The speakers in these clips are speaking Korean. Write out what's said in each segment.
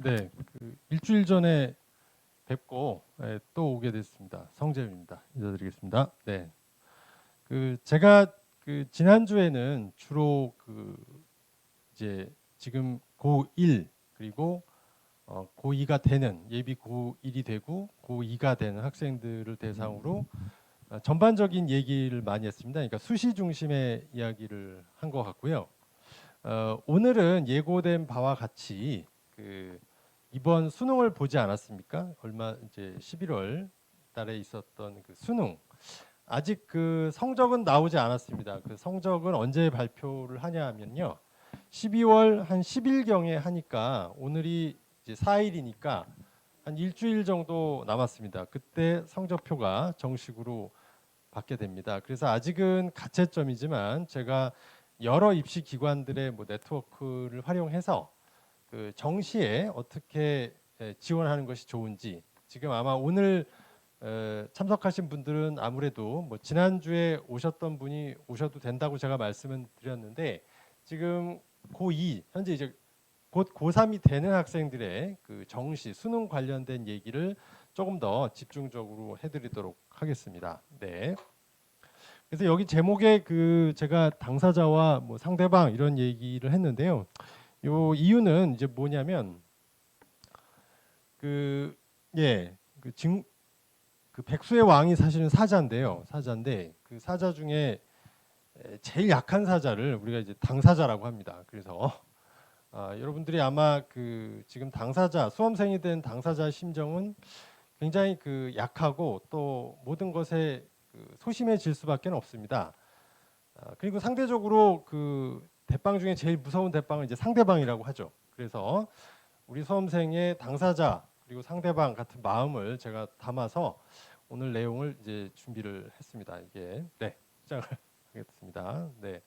네, 일주일 전에 뵙고 또 오게 됐습니다. 성재입니다. 인사드리겠습니다. 네, 제가 지난주에는 주로 이제 지금 고1 그리고 고2가 되는 예비 고1이 되고 고2가 되는 학생들을 대상으로 전반적인 얘기를 많이 했습니다. 그러니까 수시 중심의 이야기를 한 것 같고요. 오늘은 예고된 바와 같이 이번 수능을 보지 않았습니까? 얼마 이제 11월 달에 있었던 수능. 아직 성적은 나오지 않았습니다. 성적은 언제 발표를 하냐 하면요. 12월 한 10일경에 하니까 오늘이 이제 4일이니까 한 일주일 정도 남았습니다. 그때 성적표가 정식으로 받게 됩니다. 그래서 아직은 가채점이지만 제가 여러 입시 기관들의 네트워크를 활용해서 정시에 어떻게 지원하는 것이 좋은지 지금 아마 오늘 참석하신 분들은 아무래도 지난주에 오셨던 분이 오셔도 된다고 제가 말씀을 드렸는데 지금 고2 현재 이제 곧 고3이 되는 학생들의 정시 수능 관련된 얘기를 조금 더 집중적으로 해드리도록 하겠습니다. 네. 그래서 여기 제목에 제가 당사자와 상대방 이런 얘기를 했는데요. 요 이유는 이제 뭐냐면 백수의 왕이 사실은 사자인데요. 사자인데 그 사자 중에 제일 약한 사자를 우리가 이제 당사자라고 합니다. 그래서 여러분들이 아마 지금 당사자 수험생이 된 당사자 심정은 굉장히 약하고 또 모든 것에 소심해질 수밖에 없습니다. 그리고 상대적으로 대빵 중에 제일 무서운 대빵은 이제 상대방이라고 하죠. 그래서 우리 수험생의 당사자 그리고 상대방 같은 마음을 제가 담아서 오늘 내용을 이제 준비를 했습니다. 이게 네, 시작을 하겠습니다. 네.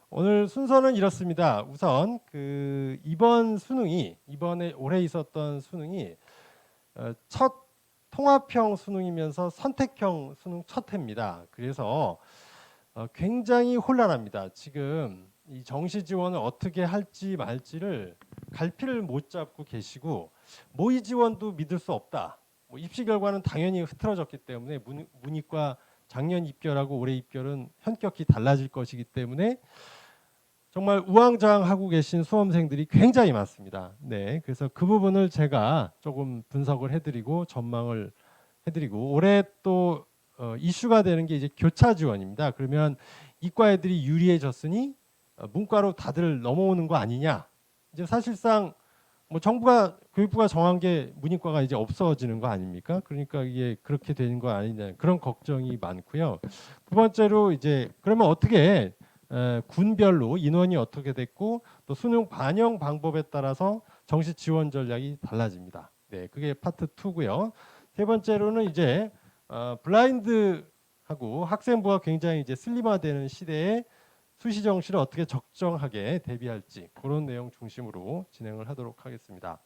오늘 순서는 이렇습니다. 우선 이번 수능이 이번에 올해 있었던 수능이 첫 통합형 수능이면서 선택형 수능 첫 해입니다. 그래서 굉장히 혼란합니다. 지금 이 정시 지원을 어떻게 할지 말지를 갈피를 못 잡고 계시고 모의 지원도 믿을 수 없다. 입시 결과는 당연히 흐트러졌기 때문에 문이과 작년 입결하고 올해 입결은 현격히 달라질 것이기 때문에 정말 우왕좌왕하고 계신 수험생들이 굉장히 많습니다. 네, 그래서 그 부분을 제가 조금 분석을 해드리고 전망을 해드리고 올해 또 이슈가 되는 게 이제 교차 지원입니다. 그러면 이과 애들이 유리해졌으니 문과로 다들 넘어오는 거 아니냐? 이제 사실상 정부가 교육부가 정한 게 문이과가 이제 없어지는 거 아닙니까? 그러니까 이게 그렇게 되는 거 아니냐 그런 걱정이 많고요. 두 번째로 이제 그러면 어떻게 군별로 인원이 어떻게 됐고 또 수능 반영 방법에 따라서 정시 지원 전략이 달라집니다. 네, 그게 파트 2고요. 세 번째로는 이제 블라인드하고 학생부가 굉장히 이제 슬림화되는 시대에 수시 정시를 어떻게 적정하게 대비할지 그런 내용 중심으로 진행을 하도록 하겠습니다.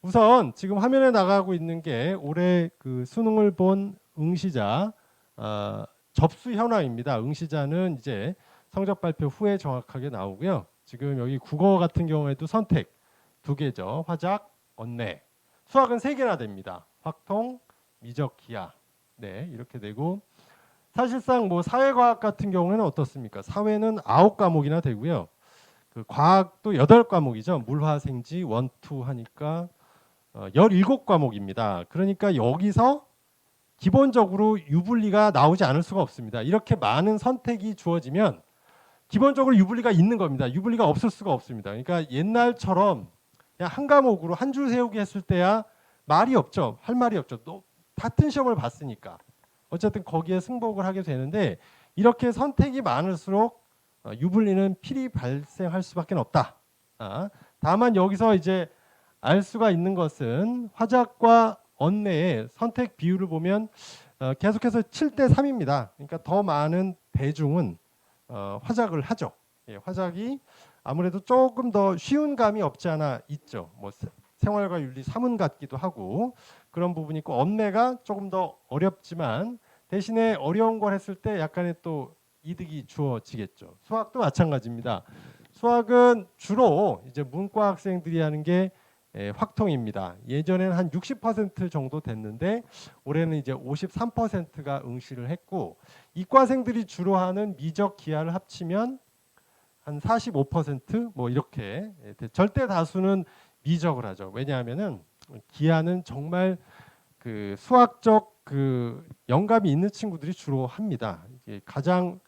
우선 지금 화면에 나가고 있는 게 올해 수능을 본 응시자 접수 현황입니다. 응시자는 이제 성적 발표 후에 정확하게 나오고요. 지금 여기 국어 같은 경우에도 선택 2개죠. 화작, 언내. 수학은 3개나 됩니다. 확통, 미적, 기하. 네, 이렇게 되고 사실상 사회과학 같은 경우에는 어떻습니까? 사회는 9과목이나 되고요. 과학도 8과목이죠. 물화생지 1, 2 하니까 17과목입니다. 그러니까 여기서 기본적으로 유불리가 나오지 않을 수가 없습니다. 이렇게 많은 선택이 주어지면 기본적으로 유불리가 있는 겁니다. 유불리가 없을 수가 없습니다. 그러니까 옛날처럼 그냥 한 과목으로 한 줄 세우기 했을 때야 말이 없죠. 할 말이 없죠. 또 같은 시험을 봤으니까. 어쨌든 거기에 승복을 하게 되는데 이렇게 선택이 많을수록 유불리는 필히 발생할 수밖에 없다. 다만 여기서 이제 알 수가 있는 것은 화작과 언내의 선택 비율을 보면 계속해서 7대 3입니다. 그러니까 더 많은 대중은 화작을 하죠. 예, 화작이 아무래도 조금 더 쉬운 감이 없지 않아 있죠. 생활과 윤리 3은 같기도 하고 그런 부분이 있고 언내가 조금 더 어렵지만 대신에 어려운 걸 했을 때 약간의 또 이득이 주어지겠죠. 수학도 마찬가지입니다. 수학은 주로 이제 문과 학생들이 하는 게 확통입니다. 예전에는 한 60% 정도 됐는데 올해는 이제 53%가 응시를 했고, 이과생들이 주로 하는 미적 기하를 합치면 한 45%뭐 이렇게, 절대 다수는 미적을 하죠. 왜냐하면은 기하는 정말 그 수학적 그 영감이 있는 친구들이 주로 합니다. 이게 가장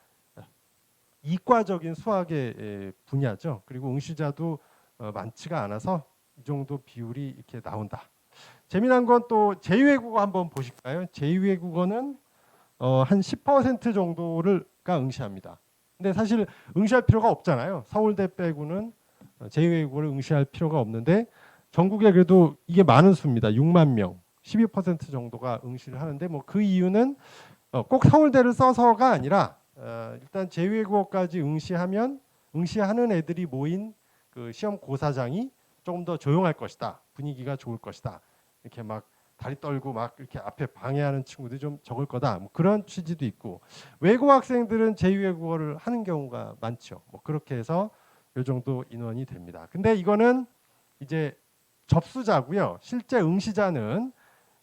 이과적인 수학의 분야죠. 그리고 응시자도 많지가 않아서 이 정도 비율이 이렇게 나온다. 재미난 건 또 제2외국어 한번 보실까요? 제2외국어는 한 10% 정도를가 응시합니다. 근데 사실 응시할 필요가 없잖아요. 서울대 빼고는 제2외국어를 응시할 필요가 없는데 전국에 그래도 이게 많은 수입니다. 6만 명, 12% 정도가 응시를 하는데 뭐 그 이유는 꼭 서울대를 써서가 아니라 일단 제2외국어까지 응시하는 애들이 모인 그 시험 고사장이 조금 더 조용할 것이다. 분위기가 좋을 것이다. 이렇게 막 다리 떨고 막 이렇게 앞에 방해하는 친구들이 좀 적을 거다. 뭐 그런 취지도 있고, 외국 학생들은 제2외국어를 하는 경우가 많죠. 뭐 그렇게 해서 이 정도 인원이 됩니다. 근데 이거는 이제 접수자고요. 실제 응시자는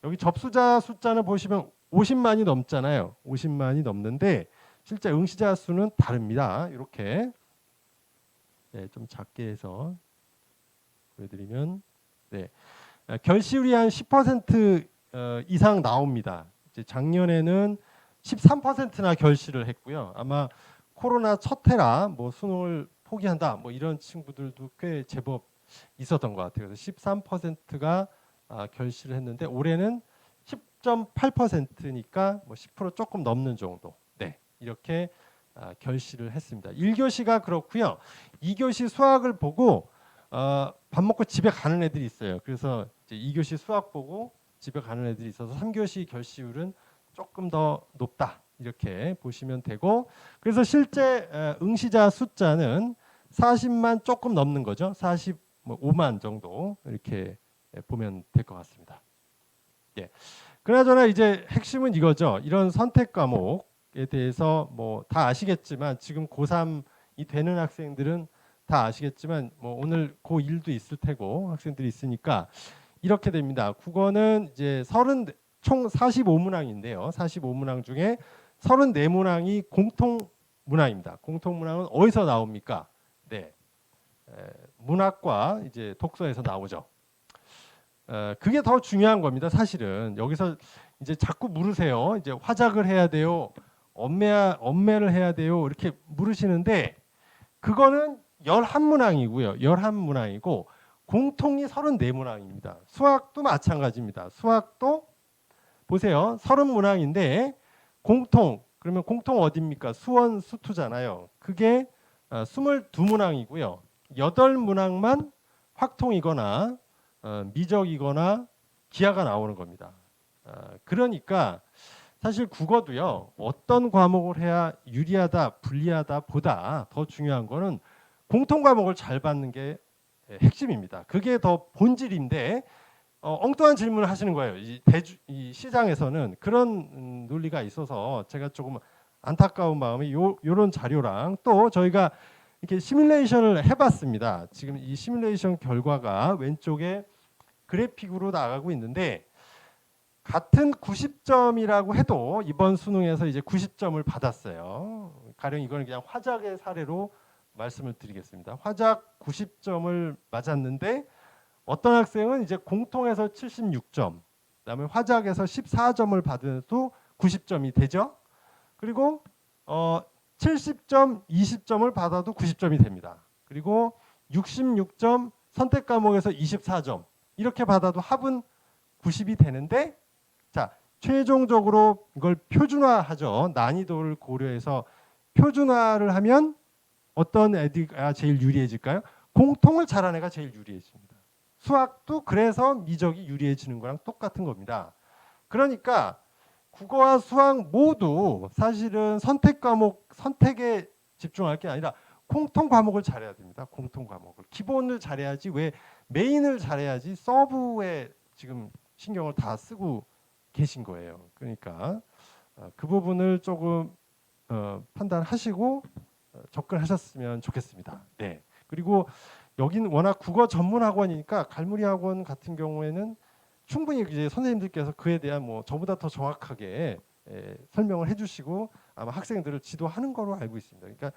여기 접수자 숫자는 보시면 50만이 넘잖아요. 50만이 넘는데 실제 응시자 수는 다릅니다. 이렇게 좀 작게 해서 보여드리면 결시율이 한 10% 이상 나옵니다. 이제 작년에는 13%나 결시를 했고요. 아마 코로나 첫 해라 뭐 수능을 포기한다 뭐 이런 친구들도 꽤 제법 있었던 것 같아요. 그래서 13%가 결시를 했는데 올해는 10.8%니까 뭐 10% 조금 넘는 정도. 이렇게 결시를 했습니다. 1교시가 그렇고요. 2교시 수학을 보고 밥 먹고 집에 가는 애들이 있어요. 그래서 이제 2교시 수학 보고 집에 가는 애들이 있어서 3교시 결시율은 조금 더 높다. 이렇게 보시면 되고, 그래서 실제 응시자 숫자는 40만 조금 넘는 거죠. 45만 정도 이렇게 보면 될 것 같습니다. 그나저나 이제 핵심은 이거죠. 이런 선택 과목에 대해서 뭐 다 아시겠지만 지금 고3이 되는 학생들은 다 아시겠지만 뭐 오늘 고1도 있을 테고 학생들이 있으니까 이렇게 됩니다. 국어는 이제 총 45문항인데요. 45문항 중에 34문항이 공통 문항입니다. 공통 문항은 어디서 나옵니까? 문학과 이제 독서에서 나오죠. 그게 더 중요한 겁니다. 사실은 여기서 이제 자꾸 물으세요. 이제 화작을 해야 돼요, 엄매를 해야 돼요, 이렇게 물으시는데 그거는 11문항이고요. 11문항이고 공통이 34문항입니다. 수학도 마찬가지입니다. 수학도 보세요. 30문항인데 그러면 공통 어디입니까? 수원, 수투잖아요. 그게 22문항이고요. 8문항만 확통이거나 미적이거나 기하가 나오는 겁니다. 그러니까 사실 국어도요. 어떤 과목을 해야 유리하다, 불리하다 보다 더 중요한 거는 공통 과목을 잘 받는 게 핵심입니다. 그게 더 본질인데 엉뚱한 질문을 하시는 거예요. 이 시장에서는 그런 논리가 있어서 제가 조금 안타까운 마음에 요런 자료랑 또 저희가 이렇게 시뮬레이션을 해봤습니다. 지금 이 시뮬레이션 결과가 왼쪽에 그래픽으로 나가고 있는데 같은 90점이라고 해도 이번 수능에서 이제 90점을 받았어요. 가령 이거는 그냥 화작의 사례로 말씀을 드리겠습니다. 화작 90점을 맞았는데 어떤 학생은 이제 공통에서 76점, 그다음에 화작에서 14점을 받아도 90점이 되죠. 그리고 70점, 20점을 받아도 90점이 됩니다. 그리고 66점 선택 과목에서 24점 이렇게 받아도 합은 90이 되는데, 자 최종적으로 이걸 표준화하죠. 난이도를 고려해서 표준화를 하면 어떤 애가 제일 유리해질까요? 공통을 잘하는 애가 제일 유리해집니다. 수학도 그래서 미적이 유리해지는 거랑 똑같은 겁니다. 그러니까 국어와 수학 모두 사실은 선택 과목 선택에 집중할 게 아니라 공통 과목을 잘해야 됩니다. 공통 과목을 기본을 잘해야지, 왜 메인을 잘해야지 서브에 지금 신경을 다 쓰고 계신 거예요. 그러니까 그 부분을 조금 판단하시고 접근하셨으면 좋겠습니다. 그리고 여기는 워낙 국어 전문 학원이니까 갈무리 학원 같은 경우에는 충분히 이제 선생님들께서 그에 대한 뭐 저보다 더 정확하게 설명을 해주시고 아마 학생들을 지도하는 거로 알고 있습니다. 그러니까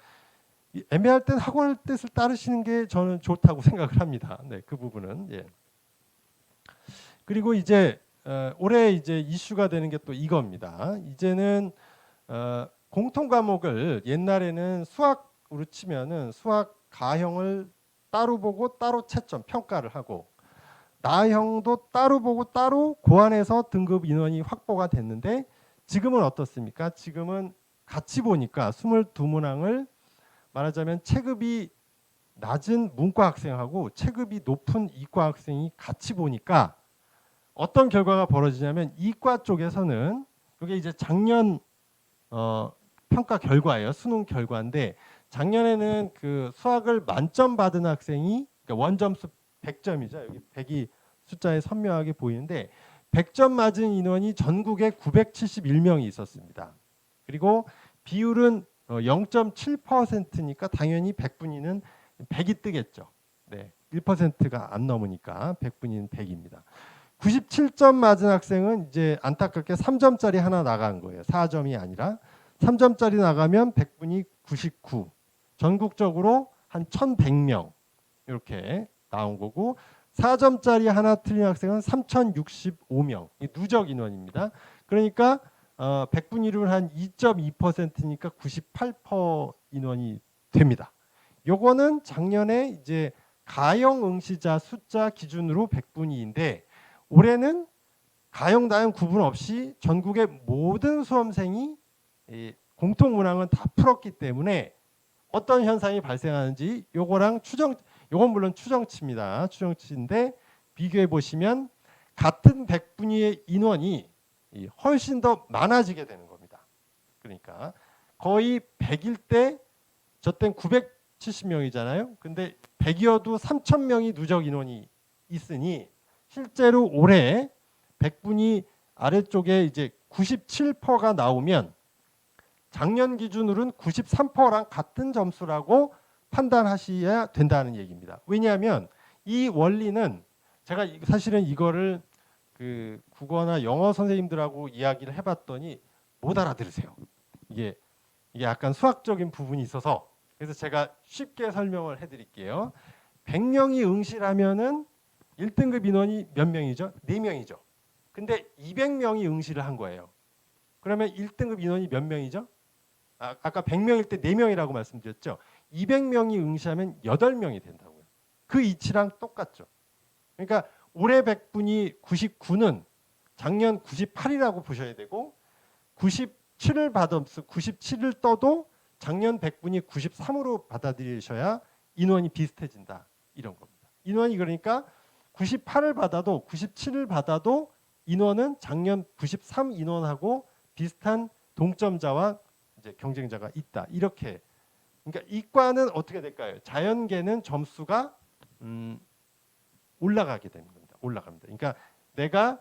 애매할 땐 학원의 뜻을 따르시는 게 저는 좋다고 생각을 합니다. 네, 그 부분은. 예. 그리고 이제 올해 이제 이슈가 되는 게 또 이겁니다. 이제는 공통 과목을 옛날에는 수학으로 치면은 수학 가형을 따로 보고 따로 채점 평가를 하고 나형도 따로 보고 따로 고안해서 등급 인원이 확보가 됐는데 지금은 어떻습니까? 지금은 같이 보니까 22문항을 말하자면 체급이 낮은 문과 학생하고 체급이 높은 이과 학생이 같이 보니까 어떤 결과가 벌어지냐면 이과 쪽에서는 그게 이제 작년 평가 결과예요. 수능 결과인데 작년에는 그 수학을 만점 받은 학생이 그러니까 원점수 100점이죠. 여기 100이 숫자에 선명하게 보이는데 100점 맞은 인원이 전국에 971명이 있었습니다. 그리고 비율은 0.7%니까 당연히 100분위는 100이 뜨겠죠. 네, 1%가 안 넘으니까 100분위는 100입니다. 97점 맞은 학생은 이제 안타깝게 3점짜리 하나 나간 거예요. 4점이 아니라 3점짜리 나가면 100분위 99. 전국적으로 한 1100명 이렇게 나온 거고 4점짜리 하나 틀린 학생은 3065명. 누적 인원입니다. 그러니까 100분위를 한 2.2%니까 98% 인원이 됩니다. 요거는 작년에 이제 가형 응시자 숫자 기준으로 100분위인데 올해는 가형 나형 구분 없이 전국의 모든 수험생이 공통 문항은 다 풀었기 때문에 어떤 현상이 발생하는지 요거랑 요건 물론 추정치입니다. 추정치인데 비교해 보시면 같은 100분위의 인원이 훨씬 더 많아지게 되는 겁니다. 그러니까 거의 100일 때 저 땐 970명이잖아요. 근데 100이어도 3,000명이 누적 인원이 있으니 실제로 올해 100분위 아래쪽에 이제 97%가 나오면 작년 기준으로는 93%랑 같은 점수라고 판단하셔야 된다는 얘기입니다. 왜냐하면 이 원리는 제가 사실은 이거를 그 국어나 영어 선생님들하고 이야기를 해봤더니 못 알아들으세요. 이게 약간 수학적인 부분이 있어서 그래서 제가 쉽게 설명을 해드릴게요. 100명이 응시하면은 1등급 인원이 몇 명이죠? 4명이죠. 근데 200명이 응시를 한 거예요. 그러면 1등급 인원이 몇 명이죠? 아까 100명일 때 4명이라고 말씀드렸죠. 200명이 응시하면 8명이 된다고요. 그 이치랑 똑같죠. 그러니까 올해 100분이 99는 작년 98이라고 보셔야 되고 97을 받았어. 97을 떠도 작년 100분이 93으로 받아들이셔야 인원이 비슷해진다. 이런 겁니다. 인원이 그러니까 98을 받아도 97을 받아도 인원은 작년 93 인원하고 비슷한 동점자와 이제 경쟁자가 있다. 이렇게. 그러니까 이과는 어떻게 될까요? 자연계는 점수가 올라가게 되는 겁니다. 올라갑니다. 그러니까 내가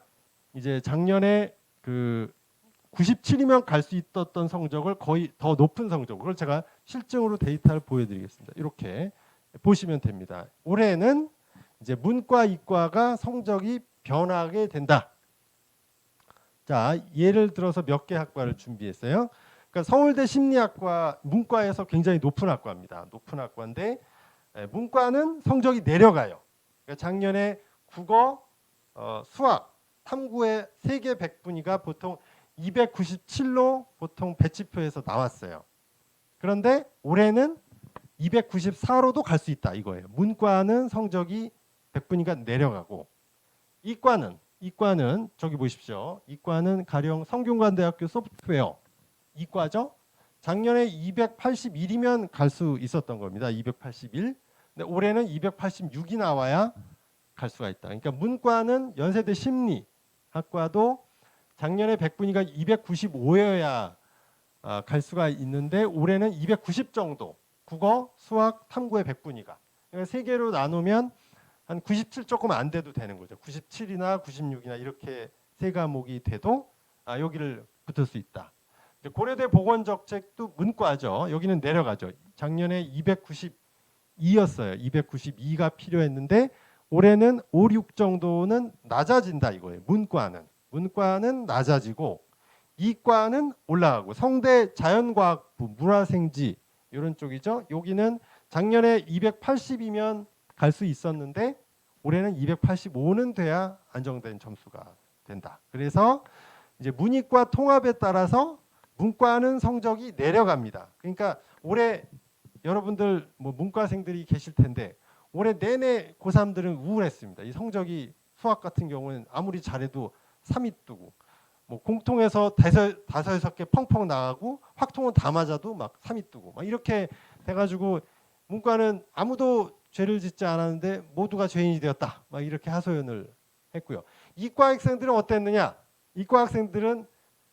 이제 작년에 그 97이면 갈 수 있었던 성적을 거의 더 높은 성적, 그걸 제가 실증으로 데이터를 보여드리겠습니다. 이렇게 보시면 됩니다. 올해는 이제 문과, 이과가 성적이 변하게 된다. 자, 예를 들어서 몇 개 학과를 준비했어요. 그러니까 서울대 심리학과 문과에서 굉장히 높은 학과입니다. 높은 학과인데 문과는 성적이 내려가요. 그러니까 작년에 국어, 수학, 탐구의 3개 100분위가 보통 297로 보통 배치표에서 나왔어요. 그런데 올해는 294로도 갈 수 있다 이거예요. 문과는 성적이 100분위가 내려가고 이과는 저기 보십시오. 이과는 가령 성균관대학교 소프트웨어 이과죠. 작년에 281이면 갈 수 있었던 겁니다. 281. 근데 올해는 286이 나와야 갈 수가 있다. 그러니까 문과는 연세대 심리학과도 작년에 100분위가 295여야 갈 수가 있는데 올해는 290 정도. 국어, 수학, 탐구의 100분위가. 그러니까 세 개로 나누면 한 97 조금 안 돼도 되는 거죠. 97이나 96이나 이렇게 세 과목이 돼도 여기를 붙을 수 있다. 고려대 보건정책도 문과죠. 여기는 내려가죠. 작년에 292 292였어요. 292가 필요했는데 올해는 5, 6 정도는 낮아진다 이거예요. 문과는 낮아지고 이과는 올라가고 성대 자연과학부, 문화생지 이런 쪽이죠. 여기는 작년에 280이면 갈 수 있었는데 올해는 285는 돼야 안정된 점수가 된다. 그래서 이제 문이과 통합에 따라서 문과는 성적이 내려갑니다. 그러니까 올해 여러분들 뭐 문과생들이 계실 텐데 올해 내내 고3들은 우울했습니다. 이 성적이 수학 같은 경우는 아무리 잘해도 3위 뜨고 뭐 공통에서 다섯 여섯 개 펑펑 나가고 확통은 다 맞아도 막 3위 뜨고 막 이렇게 돼가지고 문과는 아무도 죄를 짓지 않았는데 모두가 죄인이 되었다. 막 이렇게 하소연을 했고요. 이과 학생들은 어땠느냐? 이과 학생들은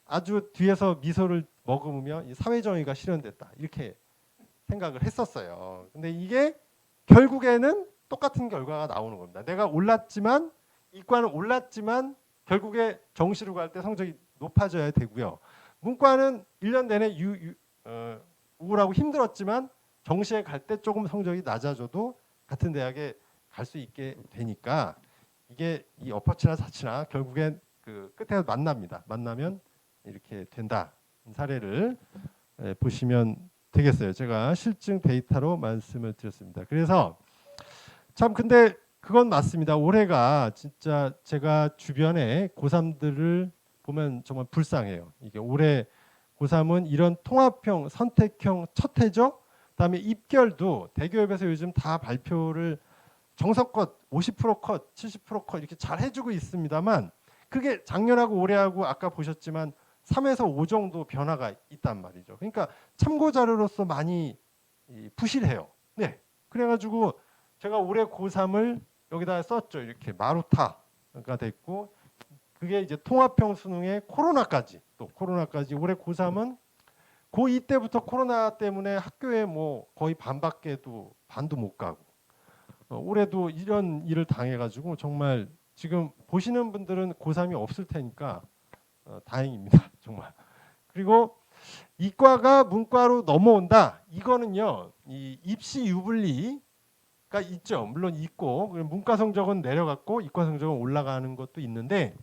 아주 뒤에서 미소를 머금으며 이 사회정의가 실현됐다. 이렇게 생각을 했었어요. 근데 이게 결국에는 똑같은 결과가 나오는 겁니다. 내가 올랐지만 이과는 올랐지만 결국에 정시로 갈 때 성적이 높아져야 되고요. 문과는 1년 내내 우울하고 힘들었지만 정시에 갈 때 조금 성적이 낮아져도 같은 대학에 갈 수 있게 되니까 이게 이 어퍼치나 사치나 결국엔 그 끝에 만납니다. 만나면 이렇게 된다. 사례를 보시면 되겠어요. 제가 실증 데이터로 말씀을 드렸습니다. 그래서 참 근데 그건 맞습니다. 올해가 진짜 제가 주변에 고3들을 보면 정말 불쌍해요. 이게 올해 고3은 이런 통합형, 선택형 첫 해죠. 그다음에 입결도 대기업에서 요즘 다 발표를 정석껏 50% 컷, 70% 컷 이렇게 잘 해주고 있습니다만 그게 작년하고 올해하고 아까 보셨지만 3에서 5 정도 변화가 있단 말이죠. 그러니까 참고 자료로서 많이 부실해요. 네, 그래가지고 제가 올해 고3을 여기다 썼죠. 이렇게 마루타가 됐고 그게 이제 통합형 수능에 코로나까지 올해 고3은 고2 때부터 코로나 때문에 학교에 뭐 거의 반도 못 가고 올해도 이런 일을 당해가지고 정말 지금 보시는 분들은 고3이 없을 테니까 다행입니다. 정말. 그리고 이과가 문과로 넘어온다. 이거는요. 이 입시 유불리가 있죠. 물론 있고 문과 성적은 내려갔고 이과 성적은 올라가는 것도 있는데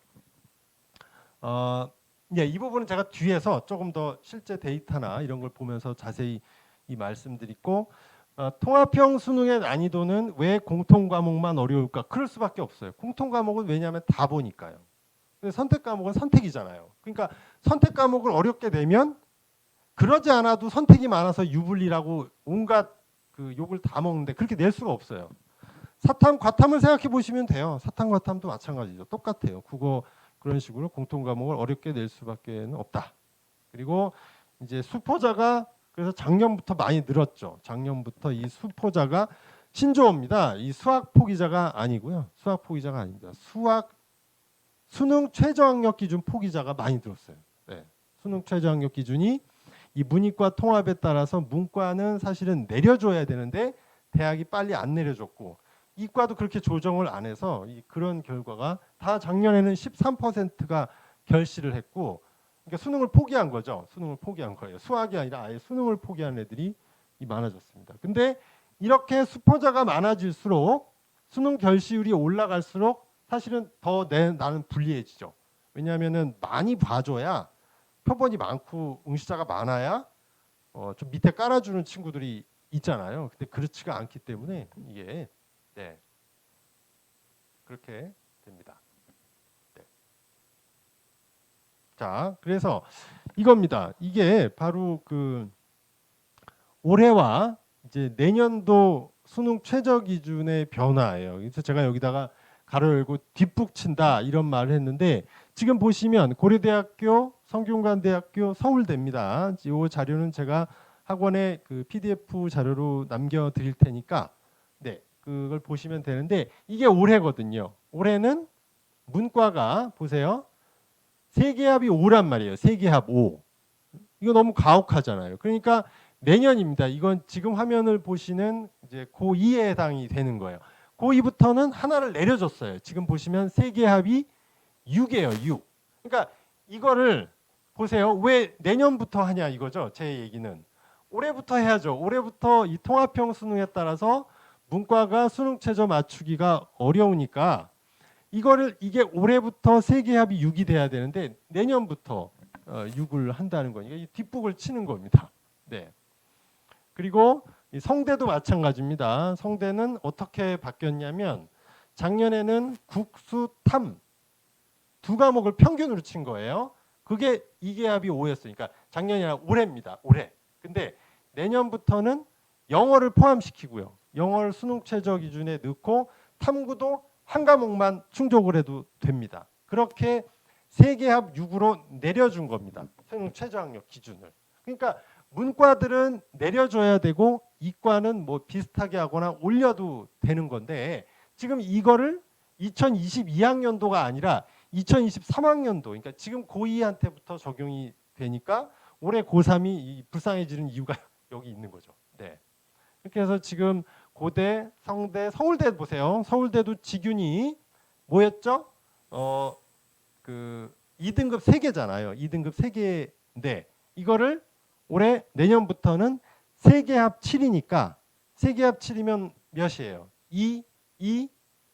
이 부분은 제가 뒤에서 조금 더 실제 데이터나 이런 걸 보면서 자세히 이 말씀드리고 통합형 수능의 난이도는 왜 공통 과목만 어려울까? 그럴 수밖에 없어요. 공통 과목은 왜냐하면 다 보니까요. 근데 선택 과목은 선택이잖아요. 그러니까 선택 과목을 어렵게 내면 그러지 않아도 선택이 많아서 유불리라고 온갖 그 욕을 다 먹는데 그렇게 낼 수가 없어요. 사탐, 과탐을 생각해 보시면 돼요. 사탐, 과탐도 마찬가지죠. 똑같아요. 국어 그런 식으로 공통 과목을 어렵게 낼 수밖에 없다. 그리고 이제 수포자가 그래서 작년부터 많이 늘었죠. 작년부터 이 수포자가 신조어입니다. 이 수학 포기자가 아니고요. 수학 포기자가 아닙니다. 수능 최저학력 기준 포기자가 많이 들었어요. 네. 수능 최저학력 기준이 이 문이과 통합에 따라서 문과는 사실은 내려줘야 되는데 대학이 빨리 안 내려줬고 이과도 그렇게 조정을 안 해서 그런 결과가 다 작년에는 13%가 결시를 했고 그러니까 수능을 포기한 거죠. 수능을 포기한 거예요. 수학이 아니라 아예 수능을 포기한 애들이 많아졌습니다. 근데 이렇게 수포자가 많아질수록 수능 결시율이 올라갈수록 사실은 더 나는 불리해지죠. 왜냐하면은 많이 봐줘야 표본이 많고 응시자가 많아야 좀 밑에 깔아주는 친구들이 있잖아요. 근데 그렇지가 않기 때문에 이게 그렇게 됩니다. 네. 자, 그래서 이겁니다. 이게 바로 그 올해와 이제 내년도 수능 최저 기준의 변화예요. 그래서 제가 여기다가 가로 열고 뒷북친다 이런 말을 했는데 지금 보시면 고려대학교, 성균관대학교, 서울대입니다. 이 자료는 제가 학원에 그 PDF 자료로 남겨드릴 테니까 그걸 보시면 되는데 이게 올해거든요. 올해는 문과가 보세요. 세계합이 5란 말이에요. 세계합 5. 이거 너무 가혹하잖아요. 그러니까 내년입니다. 이건 지금 화면을 보시는 이제 고2에 해당이 되는 거예요. 고2부터는 하나를 내려줬어요. 지금 보시면 세계합이 6이에요. 6. 그러니까 이거를 보세요. 왜 내년부터 하냐 이거죠. 제 얘기는. 올해부터 해야죠. 올해부터 이 통합형 수능에 따라서 문과가 수능 최저 맞추기가 어려우니까 이게 올해부터 세계합이 6이 돼야 되는데 내년부터 6을 한다는 거니까 이 뒷북을 치는 겁니다. 네. 그리고 이 성대도 마찬가지입니다. 성대는 어떻게 바뀌었냐면 작년에는 국수탐 두 과목을 평균으로 친 거예요. 그게 2계합이 5였어요. 그러니까 작년이 아니라 올해입니다. 올해. 근데 내년부터는 영어를 포함시키고요. 영어를 수능 최저 기준에 넣고 탐구도 한 과목만 충족을 해도 됩니다. 그렇게 3계합 6으로 내려준 겁니다. 수능 최저 학력 기준을. 그러니까 문과들은 내려줘야 되고 이과는 뭐 비슷하게 하거나 올려도 되는 건데 지금 이거를 2022학년도가 아니라 2023학년도, 그러니까 지금 고2한테부터 적용이 되니까 올해 고3이 불쌍해지는 이유가 여기 있는 거죠. 네. 이렇게 해서 지금 고대, 성대, 서울대 보세요. 서울대도 지균이 뭐였죠? 그 2등급 3개잖아요. 2등급 3개인데 이거를 올해 내년부터는 3계합 7이니까 3계합 7이면 몇이에요? 2,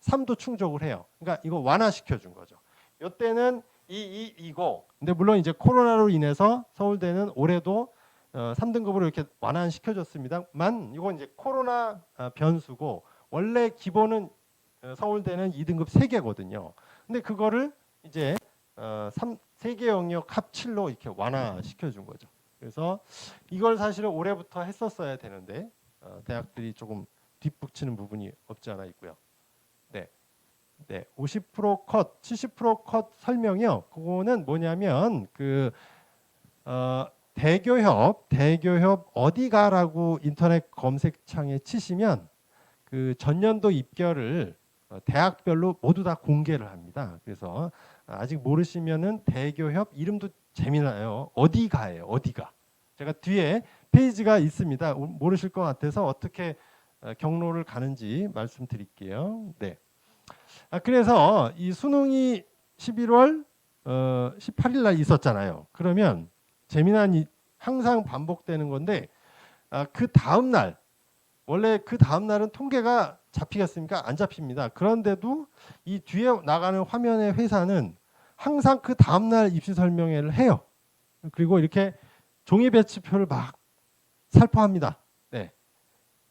3도 충족을 해요. 그러니까 이거 완화시켜 준 거죠. 이때는 2고 근데 물론 이제 코로나로 인해서 서울대는 올해도 3등급으로 이렇게 완화시켜 줬습니다만 이건 이제 코로나 변수고 원래 기본은 서울대는 2등급 3개거든요. 근데 그거를 이제 3개 영역 합 7로 이렇게 완화시켜 준 거죠. 그래서 이걸 사실은 올해부터 했었어야 되는데 대학들이 조금 뒷북치는 부분이 없지 않아 있고요. 네, 50% 컷, 70% 컷 설명이요. 그거는 뭐냐면 대교협 어디가라고 인터넷 검색창에 치시면 그 전년도 입결을 대학별로 모두 다 공개를 합니다. 그래서 아직 모르시면은 대교협 이름도 재미나요. 어디가예요. 어디가. 제가 뒤에 페이지가 있습니다. 모르실 것 같아서 어떻게 경로를 가는지 말씀드릴게요. 네. 그래서 이 수능이 11월 18일 날 있었잖아요. 그러면 재미난 항상 반복되는 건데 그 다음 날 원래 그 다음 날은 통계가 잡히겠습니까? 안 잡힙니다. 그런데도 이 뒤에 나가는 화면의 회사는 항상 그 다음 날 입시 설명회를 해요. 그리고 이렇게 종이 배치표를 막 살포합니다. 네.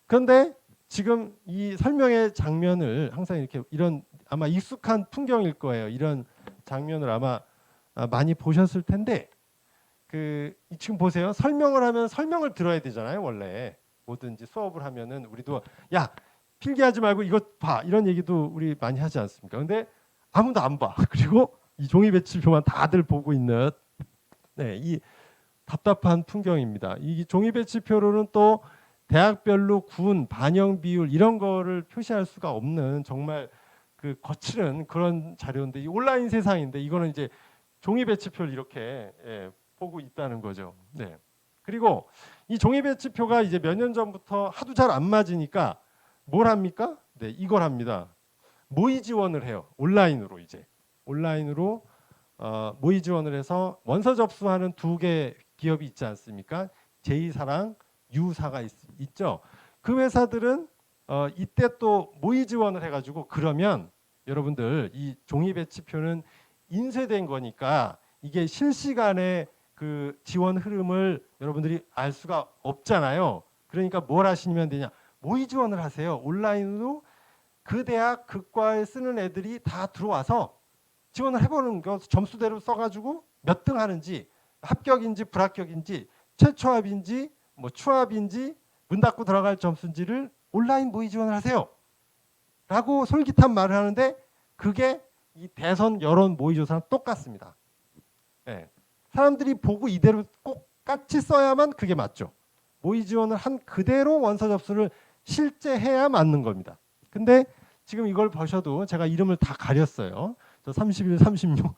그런데 지금 이 설명회 장면을 항상 이렇게 이런 아마 익숙한 풍경일 거예요. 이런 장면을 아마 많이 보셨을 텐데 지금 보세요. 설명을 하면 설명을 들어야 되잖아요. 원래 뭐든지 수업을 하면은 우리도 야 필기하지 말고 이것 봐 이런 얘기도 우리 많이 하지 않습니까? 근데 아무도 안 봐. 그리고 이 종이 배치표만 다들 보고 있는 이 답답한 풍경입니다. 이 종이 배치표로는 또 대학별로 군, 반영 비율 이런 거를 표시할 수가 없는 정말 그 거칠은 그런 자료인데 이 온라인 세상인데 이거는 이제 종이 배치표를 이렇게 보고 있다는 거죠. 네. 그리고 이 종이 배치표가 이제 몇 년 전부터 하도 잘 안 맞으니까 뭘 합니까? 네, 이걸 합니다. 모의 지원을 해요. 온라인으로 이제 온라인으로 모의 지원을 해서 원서 접수하는 2개 기업이 있지 않습니까? 제2사랑 유사가 있죠. 그 회사들은 이때 또 모의 지원을 해가지고 그러면 여러분들 이 종이 배치표는 인쇄된 거니까 이게 실시간에 그 지원 흐름을 여러분들이 알 수가 없잖아요. 그러니까 뭘 하시면 되냐? 모의 지원을 하세요. 온라인으로 그 대학 그 과에 쓰는 애들이 다 들어와서 지원을 해보는 거 점수대로 써가지고 몇 등 하는지 합격인지 불합격인지 최초합인지 뭐 추합인지 문 닫고 들어갈 점수인지를 온라인 모의 지원을 하세요. 라고 솔깃한 말을 하는데 그게 이 대선 여론 모의조사랑 똑같습니다. 네. 사람들이 보고 이대로 꼭 같이 써야만 그게 맞죠. 모의 지원을 한 그대로 원서 접수를 실제 해야 맞는 겁니다. 근데 지금 이걸 보셔도 제가 이름을 다 가렸어요. 저 31, 36,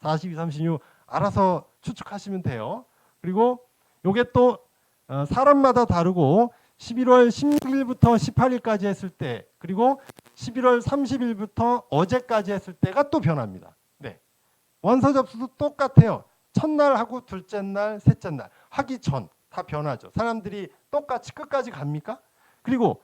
42, 36 알아서 추측하시면 돼요. 그리고 요게 또 사람마다 다르고 11월 16일부터 18일까지 했을 때 그리고 11월 30일부터 어제까지 했을 때가 또 변합니다. 네. 원서 접수도 똑같아요. 첫날 하고 둘째 날, 셋째 날 하기 전 다 변하죠. 사람들이 똑같이 끝까지 갑니까? 그리고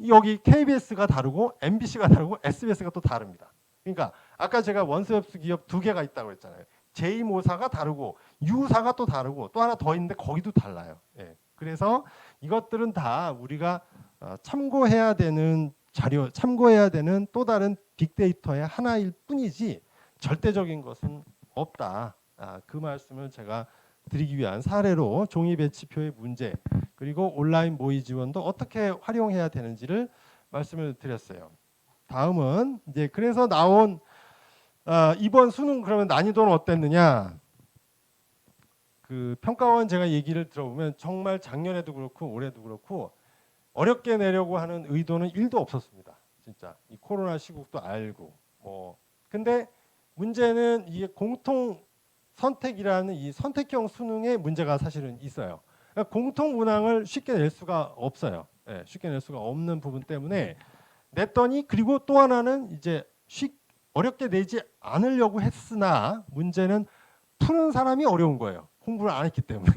여기 KBS가 다르고 MBC가 다르고 SBS가 또 다릅니다. 그러니까 아까 제가 원서협수 기업 두 개가 있다고 했잖아요. 제2모사가 다르고 유사가 또 다르고 또 하나 더 있는데 거기도 달라요. 예. 그래서 이것들은 다 우리가 참고해야 되는 자료, 참고해야 되는 또 다른 빅데이터의 하나일 뿐이지 절대적인 것은 없다. 그 말씀을 제가 드리기 위한 사례로 종이 배치표의 문제 그리고 온라인 모의 지원도 어떻게 활용해야 되는지를 말씀을 드렸어요. 다음은 이제 그래서 나온 이번 수능 그러면 난이도는 어땠느냐? 그 평가원 제가 얘기를 들어보면 정말 작년에도 그렇고 올해도 그렇고 어렵게 내려고 하는 의도는 1도 없었습니다. 진짜 이 코로나 시국도 알고 뭐 근데 문제는 이게 공통 선택이라는 이 선택형 수능에 문제가 사실은 있어요. 그러니까 공통 문항을 쉽게 낼 수가 없어요. 예, 쉽게 낼 수가 없는 부분 때문에 냈더니 그리고 또 하나는 이제 어렵게 내지 않으려고 했으나 문제는 푸는 사람이 어려운 거예요. 공부를 안 했기 때문에.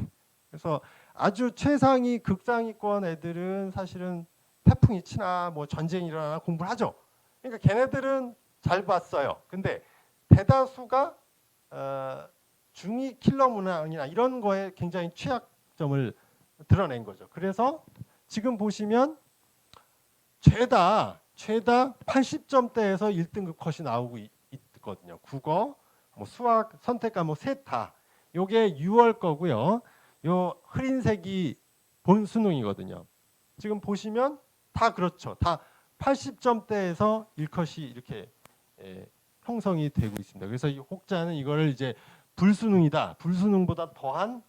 그래서 아주 최상위 극상위권 애들은 사실은 태풍이 치나 뭐 전쟁이 일어나나 공부를 하죠. 그러니까 걔네들은 잘 봤어요. 근데 대다수가 중위 킬러 문항이나 이런 거에 굉장히 취약점을 드러낸 거죠. 그래서 지금 보시면 죄다 80점대에서 1등급 컷이 나오고 있거든요. 국어, 뭐 수학, 선택 과목 셋 다. 요게 6월 거고요. 요 흐린색이 본 수능이거든요. 지금 보시면 다 그렇죠. 다 80점대에서 1컷이 이렇게 형성이 되고 있습니다. 그래서 이 혹자는 이거를 이제 불수능이다. 불수능보다 더한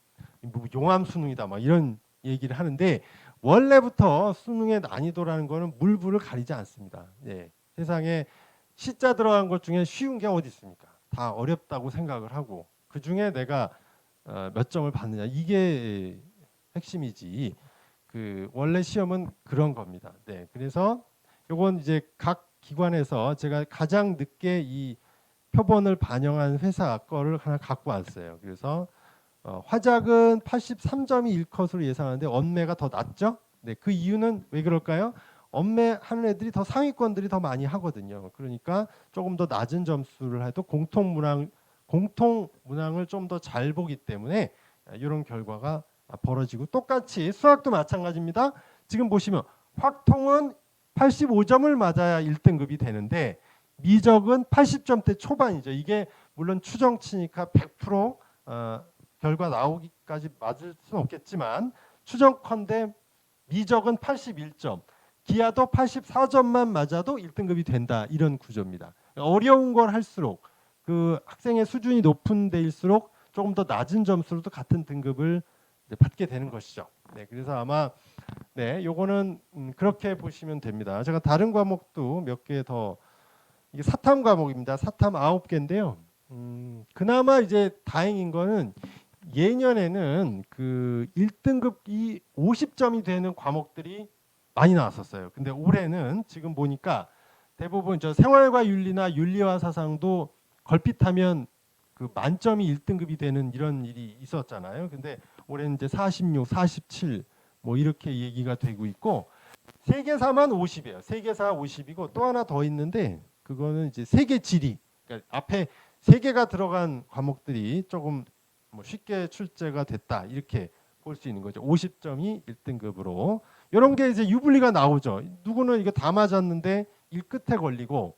용암 수능이다. 막 이런 얘기를 하는데 원래부터 수능의 난이도라는 거는 물불을 가리지 않습니다. 예. 세상에 시자 들어간 것 중에 쉬운 게 어디 있습니까? 다 어렵다고 생각을 하고 그 중에 내가 몇 점을 받느냐 이게 핵심이지. 그 원래 시험은 그런 겁니다. 네. 그래서 요건 이제 각 기관에서 제가 가장 늦게 이 표본을 반영한 회사 거를 하나 갖고 왔어요. 그래서 화작은 83점이 1컷으로 예상하는데 언매가 더 낮죠? 네, 그 이유는 왜 그럴까요? 언매하는 애들이 더 상위권들이 더 많이 하거든요. 그러니까 조금 더 낮은 점수를 해도 공통 문항을 좀 더 잘 보기 때문에 이런 결과가 벌어지고 똑같이 수학도 마찬가지입니다. 지금 보시면 확통은 85점을 맞아야 1등급이 되는데 미적은 80점대 초반이죠. 이게 물론 추정치니까 100% 결과 나오기까지 맞을 수는 없겠지만 추정컨대 미적은 81점, 기하도 84점만 맞아도 1등급이 된다. 이런 구조입니다. 어려운 걸 할수록 그 학생의 수준이 높은 데일수록 조금 더 낮은 점수로도 같은 등급을 받게 되는 것이죠. 네, 그래서 아마 네, 요거는 그렇게 보시면 됩니다. 제가 다른 과목도 몇 개 더 이게 사탐 과목입니다. 사탐 9개인데요. 그나마 이제 다행인 거는 예년에는 그 1등급이 50점이 되는 과목들이 많이 나왔었어요. 근데 올해는 지금 보니까 대부분 저 생활과 윤리나 윤리와 사상도 걸핏하면 그 만점이 1등급이 되는 이런 일이 있었잖아요. 근데 올해는 이제 46, 47 뭐 이렇게 얘기가 되고 있고 세계사만 50이에요. 세계사 50이고 또 하나 더 있는데 그거는 이제 세계 지리. 그러니까 앞에 세 개가 들어간 과목들이 조금 뭐 쉽게 출제가 됐다 이렇게 볼 수 있는 거죠. 50점이 1등급으로 이런 게 이제 유불리가 나오죠. 누구는 이거 다 맞았는데 일 끝에 걸리고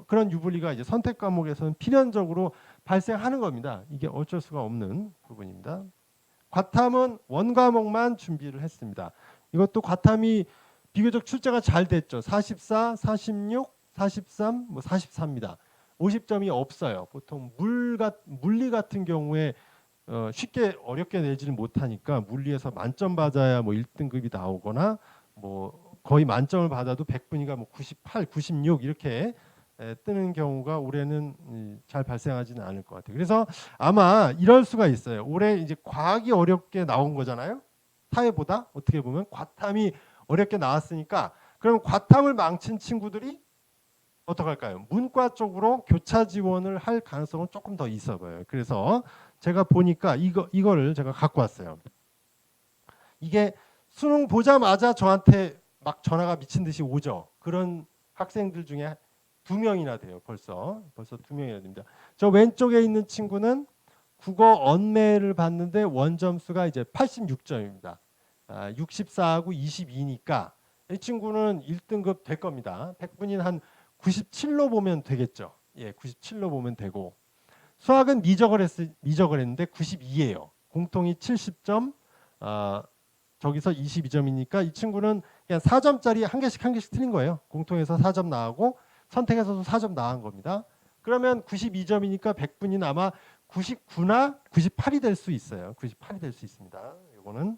그런 유불리가 이제 선택 과목에서는 필연적으로 발생하는 겁니다. 이게 어쩔 수가 없는 부분입니다. 과탐은 원 과목만 준비를 했습니다. 이것도 과탐이 비교적 출제가 잘 됐죠. 44, 46, 43, 뭐 44입니다. 50점이 없어요. 보통 물리 같은 경우에 쉽게 어렵게 내지는 못하니까 물리에서 만점 받아야 뭐 1등급이 나오거나 뭐 거의 만점을 받아도 100분위가 뭐 98, 96 이렇게 뜨는 경우가 올해는 잘 발생하지는 않을 것 같아요. 그래서 아마 이럴 수가 있어요. 올해 이제 과학이 어렵게 나온 거잖아요. 사회보다 어떻게 보면 과탐이 어렵게 나왔으니까 그럼 과탐을 망친 친구들이 어떡할까요? 문과 쪽으로 교차 지원을 할 가능성은 조금 더 있어 보여요. 그래서 제가 보니까 이거를 제가 갖고 왔어요. 이게 수능 보자마자 저한테 막 전화가 미친 듯이 오죠. 그런 학생들 중에 2명이나 돼요. 벌써 2명이나 됩니다. 저 왼쪽에 있는 친구는 국어 언매를 봤는데 원점수가 이제 86점입니다. 64하고 22니까 이 친구는 1등급 될 겁니다. 100분인 한 97로 보면 되겠죠. 예, 97로 보면 되고 수학은 미적을 했는데 92예요. 공통이 70점, 저기서 22점이니까 이 친구는 그냥 4점짜리 한 개씩 틀린 거예요. 공통에서 4점 나오고 선택에서도 4점 나온 겁니다. 그러면 92점이니까 100분인 아마 99나 98이 될 수 있어요. 98이 될 수 있습니다. 이거는.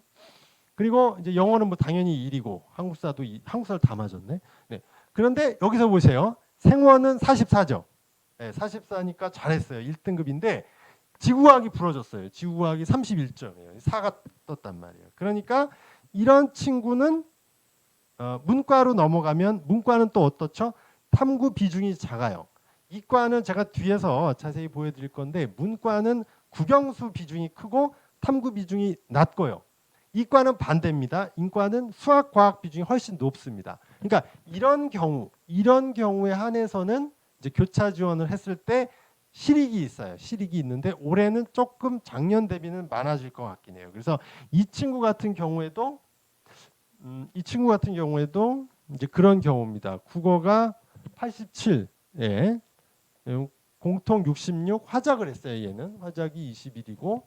그리고 이제 영어는 뭐 당연히 1이고 한국사를 다 맞았네. 네. 그런데 여기서 보세요. 생원은 44점. 네, 44니까 잘했어요. 1등급인데 지구과학이 부러졌어요. 지구과학이 31점이에요. 4가 떴단 말이에요. 그러니까 이런 친구는 문과로 넘어가면 문과는 또 어떻죠? 탐구 비중이 작아요. 이과는 제가 뒤에서 자세히 보여드릴 건데 문과는 국영수 비중이 크고 탐구 비중이 낮고요. 이과는 반대입니다. 인과는 수학, 과학 비중이 훨씬 높습니다. 그러니까 이런 경우에 한해서는 이제 교차 지원을 했을 때 실익이 있어요. 실익이 있는데 올해는 조금 작년 대비는 많아질 것 같긴 해요. 그래서 이 친구 같은 경우에도 이제 그런 경우입니다. 국어가 87, 예, 공통 66, 화작을 했어요. 얘는 화작이 21이고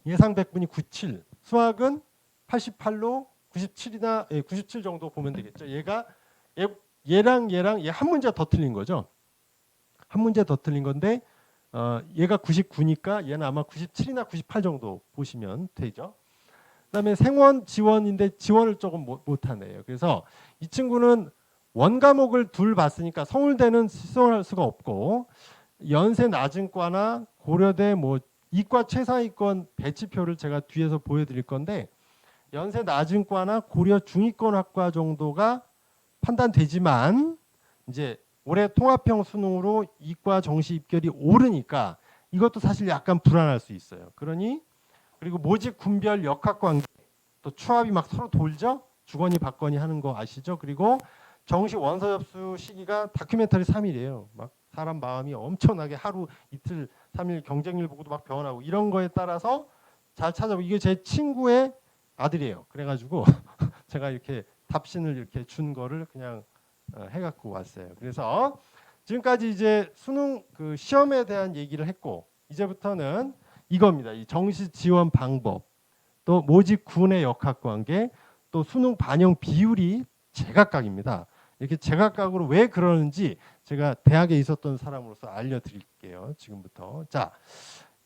예상 100분이 97, 수학은 88로 97이나 97 정도 보면 되겠죠. 얘랑 얘 한 문제 더 틀린 거죠. 한 문제 더 틀린 건데 얘가 99니까 얘는 아마 97이나 98 정도 보시면 되죠. 그다음에 생원 지원인데 지원을 조금 못하네요. 그래서 이 친구는 원과목을 둘 봤으니까 서울대는 시설할 수가 없고 연세 낮은 과나 고려대 뭐 이과 최상위권 배치표를 제가 뒤에서 보여드릴 건데 연세 낮은 과나 고려 중위권 학과 정도가 판단되지만 이제 올해 통합형 수능으로 이과 정시 입결이 오르니까 이것도 사실 약간 불안할 수 있어요. 그러니 그리고 모집 군별 역학 관계 또 추합이 막 서로 돌죠. 주거니 받거니 하는 거 아시죠? 그리고 정시 원서 접수 시기가 다큐멘터리 3일이에요. 막 사람 마음이 엄청나게 하루 이틀 3일 경쟁률 보고도 막 변하고 이런 거에 따라서 잘 찾아보고 이게 제 친구의 아들이에요. 그래가지고 제가 이렇게 답신을 이렇게 준 거를 그냥 해갖고 왔어요. 그래서 지금까지 이제 수능 그 시험에 대한 얘기를 했고 이제부터는 이겁니다. 이 정시 지원 방법, 또 모집 군의 역학 관계, 또 수능 반영 비율이 제각각입니다. 이렇게 제각각으로 왜 그러는지 제가 대학에 있었던 사람으로서 알려드릴게요. 지금부터. 자,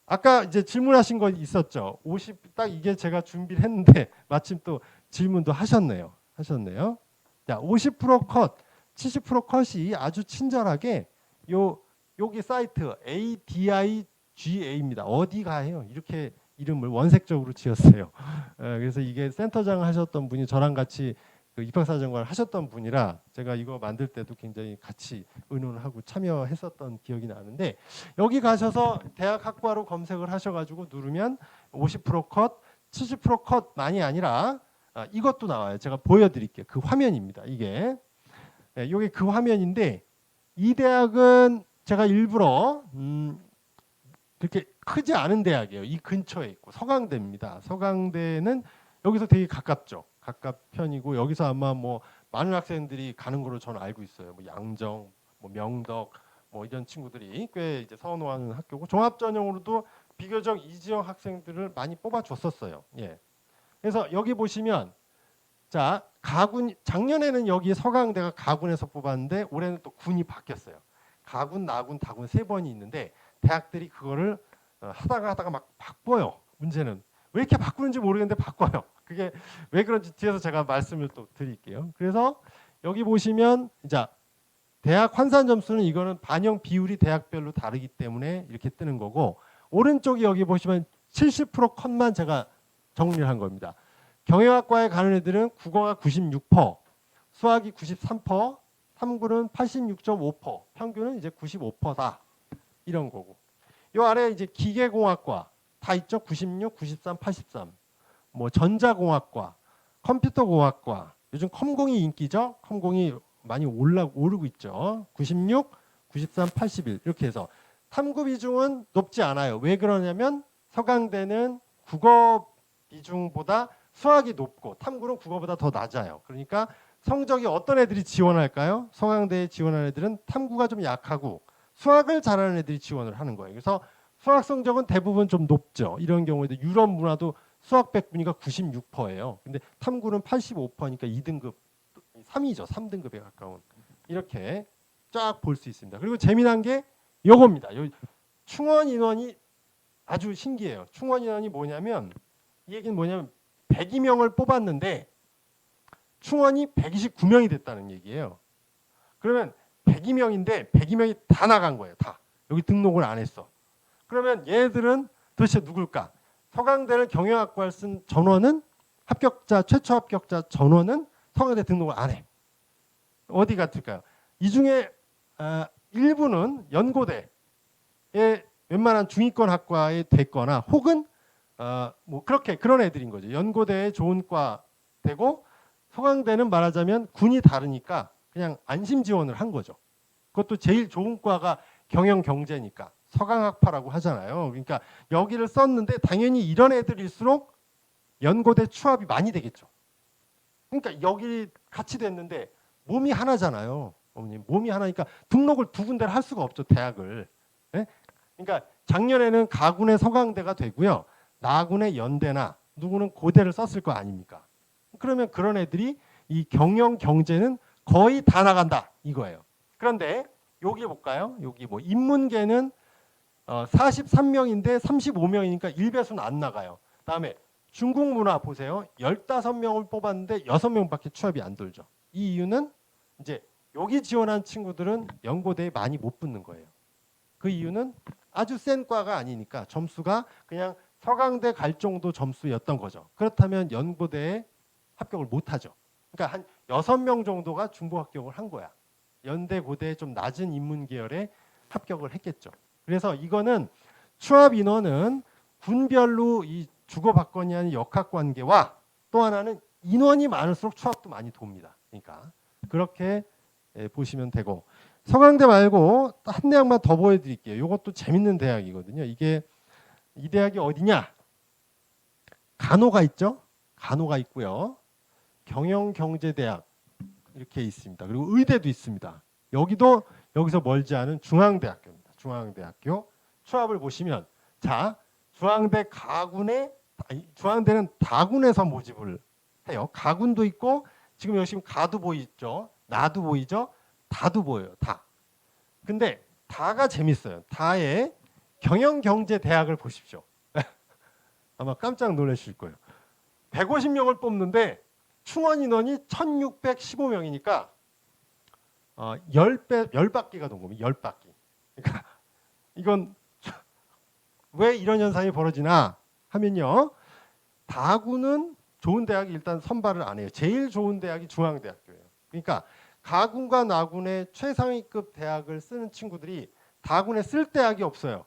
아까 이제 질문하신 거 있었죠. 50, 딱 이게 제가 준비를 했는데 마침 또 질문도 하셨네요. 자, 50% 컷, 70% 컷이 아주 친절하게 여기 사이트 ADIGA입니다. 어디 가요? 이렇게 이름을 원색적으로 지었어요. 그래서 이게 센터장 하셨던 분이 저랑 같이 그 입학사정관을 하셨던 분이라 제가 이거 만들 때도 굉장히 같이 의논하고 참여했었던 기억이 나는데 여기 가셔서 대학 학과로 검색을 하셔가지고 누르면 50% 컷, 70% 컷만이 아니라 이것도 나와요. 제가 보여드릴게요. 그 화면입니다. 이게 그 화면인데 이 대학은 제가 일부러 그렇게 크지 않은 대학이에요. 이 근처에 있고 서강대입니다. 서강대는 여기서 되게 가깝죠. 가깝 편이고 여기서 아마 뭐 많은 학생들이 가는 걸로 저는 알고 있어요. 뭐 양정, 뭐 명덕, 뭐 이런 친구들이 꽤 이제 선호하는 학교고 종합 전형으로도 비교적 이 지역 학생들을 많이 뽑아줬었어요. 예. 그래서 여기 보시면 자 가군 작년에는 여기 서강대가 가군에서 뽑았는데 올해는 또 군이 바뀌었어요. 가군, 나군, 다군 3번이 있는데 대학들이 그거를 하다가 막 바꿔요. 문제는 왜 이렇게 바꾸는지 모르겠는데 바꿔요. 그게 왜 그런지 뒤에서 제가 말씀을 또 드릴게요. 그래서 여기 보시면 이제 대학 환산 점수는 이거는 반영 비율이 대학별로 다르기 때문에 이렇게 뜨는 거고 오른쪽에 여기 보시면 70% 컷만 제가 정리를 한 겁니다. 경영학과에 가는 애들은 국어가 96%, 수학이 93%, 탐구는 86.5%, 평균은 이제 95%다. 이런 거고. 요 아래 이제 기계공학과 다 있죠. 96, 93, 83. 뭐 전자공학과, 컴퓨터공학과, 요즘 컴공이 인기죠. 컴공이 많이 오르고 있죠. 96, 93, 81 이렇게 해서 탐구 비중은 높지 않아요. 왜 그러냐면 서강대는 국어 비중보다 수학이 높고 탐구는 국어보다 더 낮아요. 그러니까 성적이 어떤 애들이 지원할까요? 서강대에 지원하는 애들은 탐구가 좀 약하고 수학을 잘하는 애들이 지원을 하는 거예요. 그래서 수학 성적은 대부분 좀 높죠. 이런 경우에도 유럽 문화도 수학 100분위가 96%예요. 근데 탐구는 85%니까 2등급, 3이죠. 3등급에 가까운. 이렇게 쫙 볼 수 있습니다. 그리고 재미난 게 요겁니다. 요 충원 인원이 아주 신기해요. 충원 인원이 뭐냐면 이 얘기는 뭐냐면 102명을 뽑았는데 충원이 129명이 됐다는 얘기예요. 그러면 102명인데 102명이 다 나간 거예요. 다. 여기 등록을 안 했어. 그러면 얘들은 도대체 누굴까? 서강대를 경영학과를 쓴 전원은 합격자, 최초 합격자 전원은 서강대 등록을 안 해. 어디 같을까요? 이 중에 일부는 연고대에 웬만한 중위권 학과에 됐거나 혹은 뭐 그렇게 그런 애들인 거죠. 연고대에 좋은 과 되고 서강대는 말하자면 군이 다르니까 그냥 안심 지원을 한 거죠. 그것도 제일 좋은 과가 경영 경제니까 서강학파라고 하잖아요. 그러니까 여기를 썼는데 당연히 이런 애들일수록 연고대 추합이 많이 되겠죠. 그러니까 여기 같이 됐는데 몸이 하나잖아요. 어머님 몸이 하나니까 등록을 두 군데를 할 수가 없죠. 대학을. 네? 그러니까 작년에는 가군의 서강대가 되고요. 나군의 연대나 누구는 고대를 썼을 거 아닙니까? 그러면 그런 애들이 이 경영 경제는 거의 다 나간다 이거예요. 그런데 여기 볼까요? 여기 뭐 인문계는 43명인데 35명이니까 1배수는 안 나가요. 다음에 중국 문화 보세요. 15명을 뽑았는데 6명밖에 취업이 안 돌죠. 이 이유는 이제 여기 지원한 친구들은 연고대에 많이 못 붙는 거예요. 그 이유는 아주 센 과가 아니니까 점수가 그냥 서강대 갈 정도 점수였던 거죠. 그렇다면 연고대에 합격을 못 하죠. 그러니까 한 6명 정도가 중복 합격을 한 거야. 연대 고대에 좀 낮은 인문 계열에 합격을 했겠죠. 그래서 이거는 취업 인원은 군별로 이 주고받거니 하는 역학 관계와 또 하나는 인원이 많을수록 취업도 많이 돕니다. 그러니까 그렇게 보시면 되고 서강대 말고 한 대학만 더 보여드릴게요. 이것도 재밌는 대학이거든요. 이게 이 대학이 어디냐? 간호가 있죠. 간호가 있고요. 경영경제대학 이렇게 있습니다. 그리고 의대도 있습니다. 여기도 여기서 멀지 않은 중앙대학교입니다. 중앙대학교 취업을 보시면 자 중앙대 가군에 중앙대는 다군에서 모집을 해요. 가군도 있고 지금 여기 가도 보이죠. 나도 보이죠. 다도 보여요. 다. 근데 다가 재밌어요. 다의 경영경제대학을 보십시오. 아마 깜짝 놀라실 거예요. 150명을 뽑는데 충원 인원이 1615명이니까 10배, 10바퀴가 돈 겁니다. 10바퀴. 그러니까 이건 왜 이런 현상이 벌어지나 하면요. 다구는 좋은 대학이 일단 선발을 안 해요. 제일 좋은 대학이 중앙대학교예요. 그러니까 가군과 나군의 최상위급 대학을 쓰는 친구들이 다군에 쓸 대학이 없어요.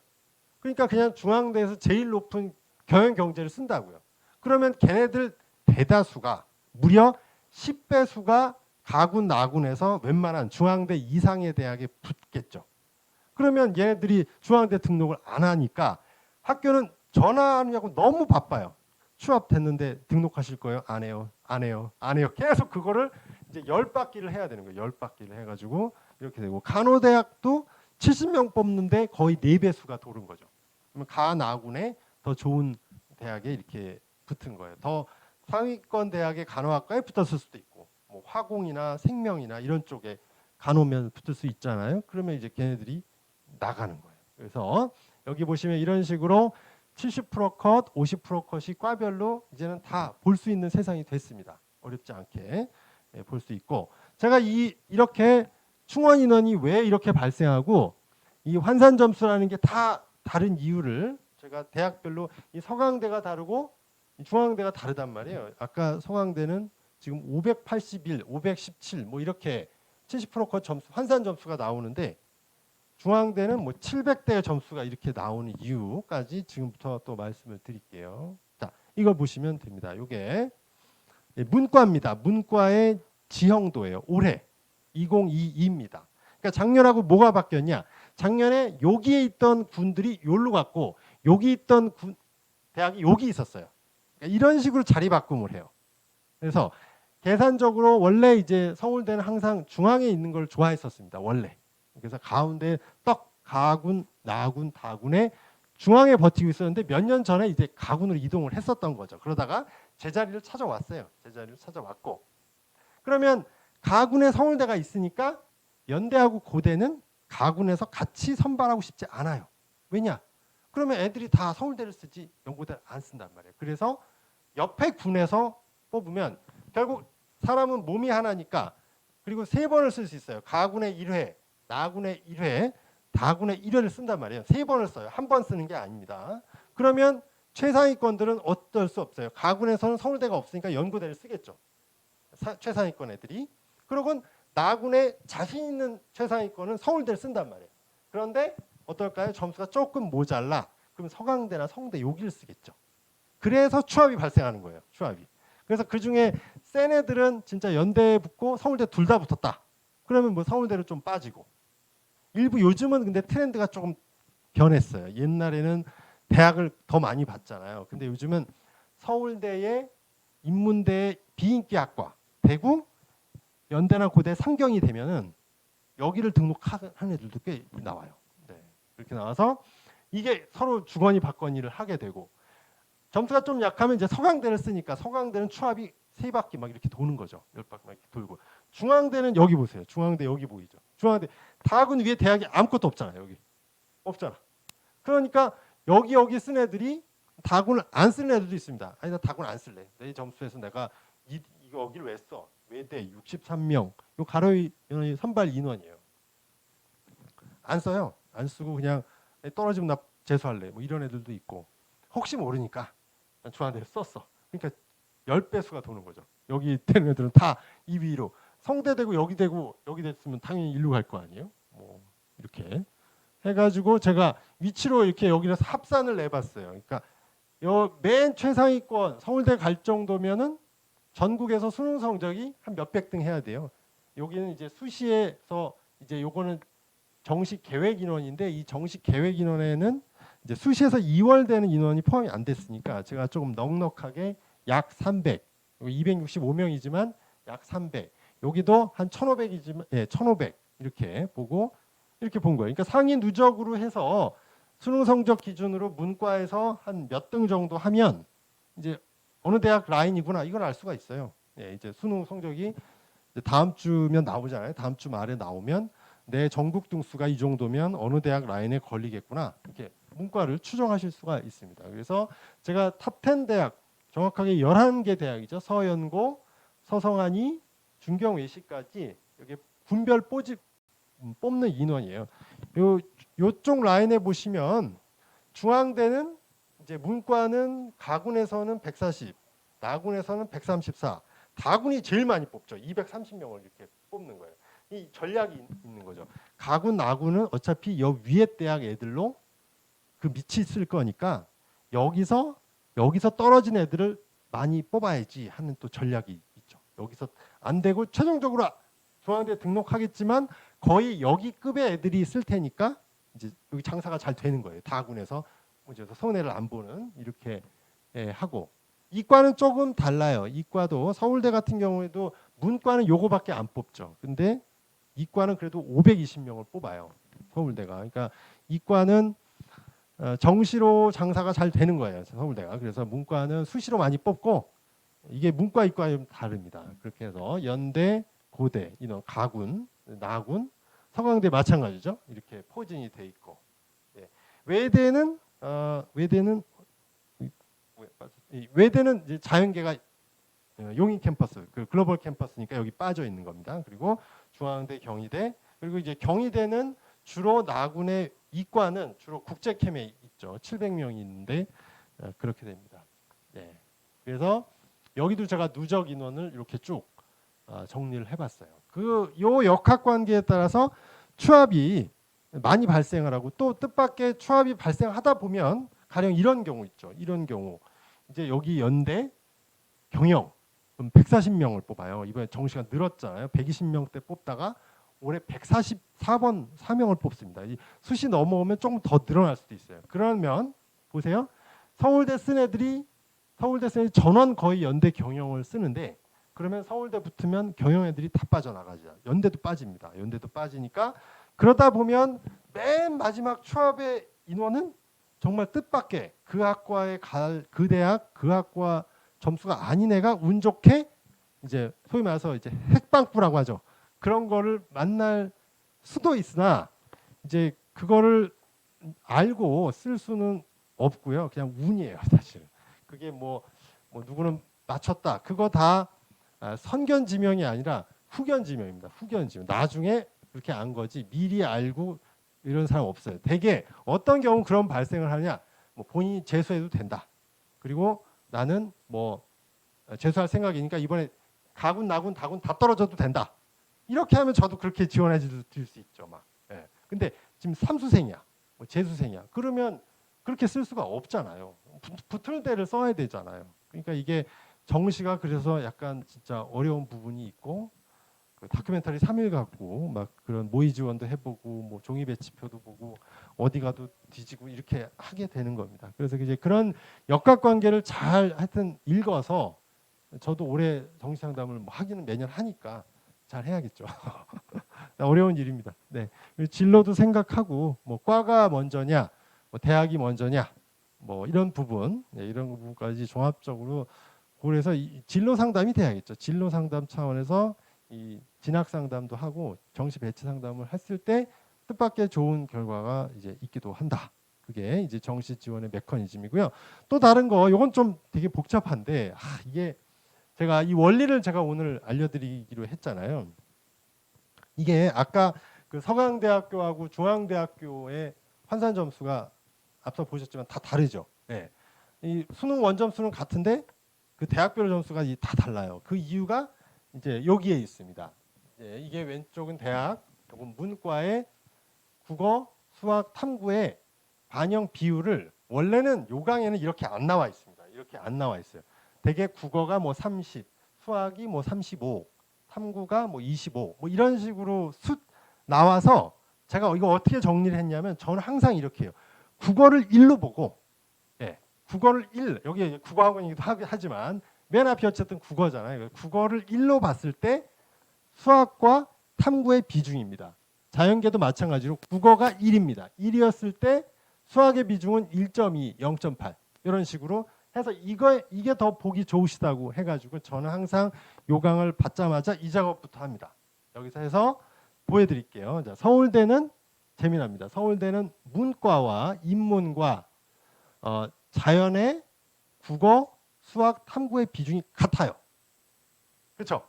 그러니까 그냥 중앙대에서 제일 높은 경영경제를 쓴다고요. 그러면 걔네들 대다수가 무려 10배수가 가군, 나군에서 웬만한 중앙대 이상의 대학에 붙겠죠. 그러면 얘네들이 중앙대 등록을 안 하니까 학교는 전화하느냐고 너무 바빠요. 취업됐는데 등록하실 거예요? 안 해요. 안 해요. 안 해요. 계속 그거를 이제 10바퀴를 해야 되는 거예요. 10바퀴를 해가지고 이렇게 되고 간호대학도 70명 뽑는데 거의 4배수가 도는 거죠. 그러면 가, 나군에 더 좋은 대학에 이렇게 붙은 거예요. 더 상위권 대학의 간호학과에 붙었을 수도 있고 뭐 화공이나 생명이나 이런 쪽에 간호면 붙을 수 있잖아요. 그러면 이제 걔네들이 나가는 거예요. 그래서 여기 보시면 이런 식으로 70% 컷, 50% 컷이 과별로 이제는 다 볼 수 있는 세상이 됐습니다. 어렵지 않게 볼 수 있고 제가 이렇게 충원 인원이 왜 이렇게 발생하고 이 환산 점수라는 게 다 다른 이유를 제가 대학별로 이 서강대가 다르고 중앙대가 다르단 말이에요. 아까 서강대는 지금 581, 517 뭐 이렇게 70%컷 점수 환산 점수가 나오는데 중앙대는 뭐 700대의 점수가 이렇게 나오는 이유까지 지금부터 또 말씀을 드릴게요. 자, 이걸 보시면 됩니다. 이게 예, 문과입니다. 문과의 지형도예요. 올해 2022입니다. 그러니까 작년하고 뭐가 바뀌었냐? 작년에 여기에 있던 군들이 여기로 갔고 여기 있던 대학이 여기 있었어요. 그러니까 이런 식으로 자리 바꿈을 해요. 그래서 계산적으로 원래 이제 서울대는 항상 중앙에 있는 걸 좋아했었습니다. 원래. 그래서 가운데 떡, 가군, 나군, 다군의 중앙에 버티고 있었는데 몇 년 전에 이제 가군으로 이동을 했었던 거죠. 그러다가 제자리를 찾아왔어요. 제자리를 찾아왔고. 그러면 가군에 서울대가 있으니까 연대하고 고대는 가군에서 같이 선발하고 싶지 않아요. 왜냐? 그러면 애들이 다 서울대를 쓰지 연고대를 안 쓴단 말이에요. 그래서 옆에 군에서 뽑으면 결국 사람은 몸이 하나니까 그리고 3번을 쓸 수 있어요. 가군의 1회, 나군의 1회, 다군의 1회를 쓴단 말이에요. 3번을 써요. 한 번 쓰는 게 아닙니다. 그러면 최상위권들은 어쩔 수 없어요. 가군에서는 서울대가 없으니까 연고대를 쓰겠죠. 최상위권 애들이. 그러곤 나군의 자신 있는 최상위권은 서울대를 쓴단 말이에요. 그런데 어떨까요? 점수가 조금 모자라. 그럼 서강대나 성대 여기를 쓰겠죠. 그래서 추합이 발생하는 거예요. 추합이. 그래서 그중에 센 애들은 진짜 연대에 붙고 서울대 둘 다 붙었다. 그러면 뭐 서울대로 좀 빠지고. 일부 요즘은 근데 트렌드가 조금 변했어요. 옛날에는 대학을 더 많이 봤잖아요. 근데 요즘은 서울대의 인문대 비인기 학과 되고 연대나 고대 상경이 되면은 여기를 등록하는 애들도 꽤 나와요. 네. 이렇게 나와서 이게 서로 주거니 받거니를 하게 되고 점수가 좀 약하면 이제 서강대를 쓰니까 서강대는 추합이 3바퀴 막 이렇게 도는 거죠. 10바퀴 막 이렇게 돌고. 중앙대는 여기 보세요. 중앙대 여기 보이죠. 중앙대 다학은 위에 대학이 아무것도 없잖아요. 여기 없잖아. 그러니까 여기 쓴 애들이 다군을 안 쓰는 애들도 있습니다. 아니 나 다군 안 쓸래. 내 점수에서 내가 여기를 왜 써? 외대 63명. 요 가로위 인원이 선발 인원이에요. 안 써요. 안 쓰고 그냥 떨어지면 나 재수할래. 뭐 이런 애들도 있고. 혹시 모르니까 중앙대를 썼어. 그러니까 10배수가 도는 거죠. 여기 되는 애들은 다 이 위로. 성대 되고 여기 됐으면 당연히 일로 갈 거 아니에요. 뭐 이렇게 해가지고 제가 위치로 이렇게 여기를 합산을 내봤어요. 그러니까 맨 최상위권 서울대 갈 정도면은 전국에서 수능 성적이 한 몇백 등 해야 돼요. 여기는 이제 수시에서 이제 요거는 정식 계획 인원인데 이 정식 계획 인원에는 이제 수시에서 2월 되는 인원이 포함이 안 됐으니까 제가 조금 넉넉하게 약 300, 265명이지만 약 300. 여기도 한 1,500이지만 1,500 이렇게 보고 이렇게 본 거예요. 그러니까 상위 누적으로 해서 수능 성적 기준으로 문과에서 한 몇 등 정도 하면 이제 어느 대학 라인이구나 이걸 알 수가 있어요. 예, 이제 수능 성적이 이제 다음 주면 나오잖아요. 다음 주 말에 나오면 내 전국 등수가 이 정도면 어느 대학 라인에 걸리겠구나 이렇게 문과를 추정하실 수가 있습니다. 그래서 제가 탑10 대학 정확하게 11개 대학이죠. 서연고, 서성한이, 중경외시까지 여기 군별 뽑는 인원이에요. 요쪽 라인에 보시면 중앙대는 이제 문과는 가군에서는 140, 나군에서는 134, 다군이 제일 많이 뽑죠. 230명을 이렇게 뽑는 거예요. 이 전략이 있는 거죠. 가군, 나군은 어차피 여 위에 대학 애들로 그 밑이 쓸 거니까 여기서 떨어진 애들을 많이 뽑아야지 하는 또 전략이 있죠. 여기서 안 되고 최종적으로 중앙대 등록하겠지만 거의 여기 급의 애들이 있을 테니까 이제 여기 장사가 잘 되는 거예요. 다군에서 이제 손해를 안 보는 이렇게 하고 이과는 조금 달라요. 이과도 서울대 같은 경우에도 문과는 요거밖에 안 뽑죠. 근데 이과는 그래도 520명을 뽑아요. 서울대가. 그러니까 이과는 정시로 장사가 잘 되는 거예요. 서울대가. 그래서 문과는 수시로 많이 뽑고 이게 문과 이과 좀 다릅니다. 그렇게 해서 연대, 고대, 이런 가군, 나군, 서강대 마찬가지죠. 이렇게 포진이 돼 있고 외대는 이제 자연계가 용인 캠퍼스, 그 글로벌 캠퍼스니까 여기 빠져 있는 겁니다. 그리고 중앙대, 경희대, 그리고 이제 경희대는 주로 나군의 이과는 주로 국제캠에 있죠. 700명이 있는데 그렇게 됩니다. 네. 그래서 여기도 제가 누적 인원을 이렇게 쭉 정리를 해봤어요. 요 역학관계에 따라서 추합이 많이 발생을 하고 또 뜻밖의 추합이 발생하다 보면 가령 이런 경우 있죠. 이런 경우 이제 여기 연대, 경영 그럼 140명을 뽑아요. 이번에 정시가 늘었잖아요. 120명대 뽑다가 올해 144번 4명을 뽑습니다. 이 숫이 넘어오면 조금 더 늘어날 수도 있어요. 그러면 보세요. 서울대 쓴 애들이 전원 거의 연대 경영을 쓰는데 그러면 서울대 붙으면 경영 애들이 다 빠져나가죠. 연대도 빠집니다. 연대도 빠지니까 그러다 보면 맨 마지막 취업의 인원은 정말 뜻밖의 그 학과에 갈 그 대학 그 학과 점수가 아닌 애가 운 좋게 이제 소위 말해서 이제 핵방구라고 하죠. 그런 거를 만날 수도 있으나 이제 그거를 알고 쓸 수는 없고요. 그냥 운이에요, 사실. 그게 뭐 누구는 맞췄다. 그거 다 선견지명이 아니라 후견지명입니다. 후견지명. 나중에 그렇게 안 거지 미리 알고 이런 사람 없어요. 대개 어떤 경우 그런 발생을 하냐? 뭐 본인이 재수해도 된다. 그리고 나는 뭐 재수할 생각이니까 이번에 가군, 나군, 다군 다 떨어져도 된다. 이렇게 하면 저도 그렇게 지원해 줄 수 있죠. 막. 예. 근데 지금 삼수생이야, 뭐 재수생이야. 그러면 그렇게 쓸 수가 없잖아요. 붙을 때를 써야 되잖아요. 그러니까 이게 정시가 그래서 약간 진짜 어려운 부분이 있고 그 다큐멘터리 3일 갖고 막 그런 모의 지원도 해보고 뭐 종이 배치표도 보고 어디 가도 뒤지고 이렇게 하게 되는 겁니다. 그래서 이제 그런 역학관계를 잘 하여튼 읽어서 저도 올해 정시 상담을 뭐 하기는 매년 하니까 잘 해야겠죠. 어려운 일입니다. 네, 진로도 생각하고 뭐 과가 먼저냐, 뭐 대학이 먼저냐, 뭐 이런 부분, 네, 이런 부분까지 종합적으로 고려해서 진로 상담이 돼야겠죠. 진로 상담 차원에서 이 진학 상담도 하고 정시 배치 상담을 했을 때 뜻밖의 좋은 결과가 이제 있기도 한다. 그게 이제 정시 지원의 메커니즘이고요. 또 다른 거, 이건 좀 되게 복잡한데 이게 제가 이 원리를 제가 오늘 알려드리기로 했잖아요. 이게 아까 그 서강대학교하고 중앙대학교의 환산 점수가 앞서 보셨지만 다 다르죠. 네. 이 수능 원점수는 같은데 그 대학별 점수가 다 달라요. 그 이유가 이제 여기에 있습니다. 이게 왼쪽은 대학, 이건 문과의 국어, 수학, 탐구의 반영 비율을 원래는 요강에는 이렇게 안 나와 있습니다. 이렇게 안 나와 있어요. 대개 국어가 뭐 30, 수학이 뭐 35, 탐구가 뭐 25, 뭐 이런 식으로 숫 나와서 제가 이거 어떻게 정리를 했냐면 저는 항상 이렇게 해요. 국어를 1로 보고, 예, 국어를 1, 여기 국어학원이기도 하지만 맨 앞이 어쨌든 국어잖아요. 국어를 1로 봤을 때 수학과 탐구의 비중입니다. 자연계도 마찬가지로 국어가 1입니다. 1이었을 때 수학의 비중은 1.2, 0.8 이런 식으로 해서 이게 더 보기 좋으시다고 해가지고 저는 항상 요강을 받자마자 이 작업부터 합니다. 여기서 해서 보여드릴게요. 자, 서울대는 재미납니다. 서울대는 문과와 인문과 자연의 국어, 수학, 탐구의 비중이 같아요. 그렇죠?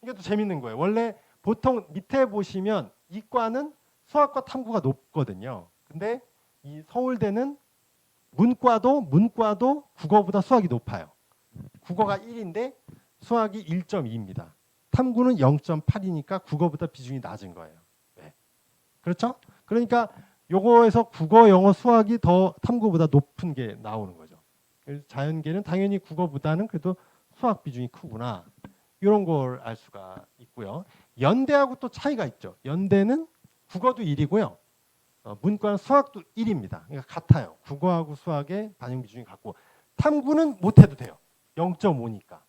이게 또 재밌는 거예요. 원래 보통 밑에 보시면 이과는 수학과 탐구가 높거든요. 근데 이 서울대는 문과도 국어보다 수학이 높아요. 국어가 1인데 수학이 1.2입니다. 탐구는 0.8이니까 국어보다 비중이 낮은 거예요. 네. 그렇죠? 그러니까 요거에서 국어, 영어, 수학이 더 탐구보다 높은 게 나오는 거죠. 자연계는 당연히 국어보다는 그래도 수학 비중이 크구나. 이런 걸 알 수가 있고요. 연대하고 또 차이가 있죠. 연대는 국어도 1이고요. 문과는 수학도 1입니다. 그러니까 같아요. 국어하고 수학의 반영 비중이 같고 탐구는 못해도 돼요. 0.5니까.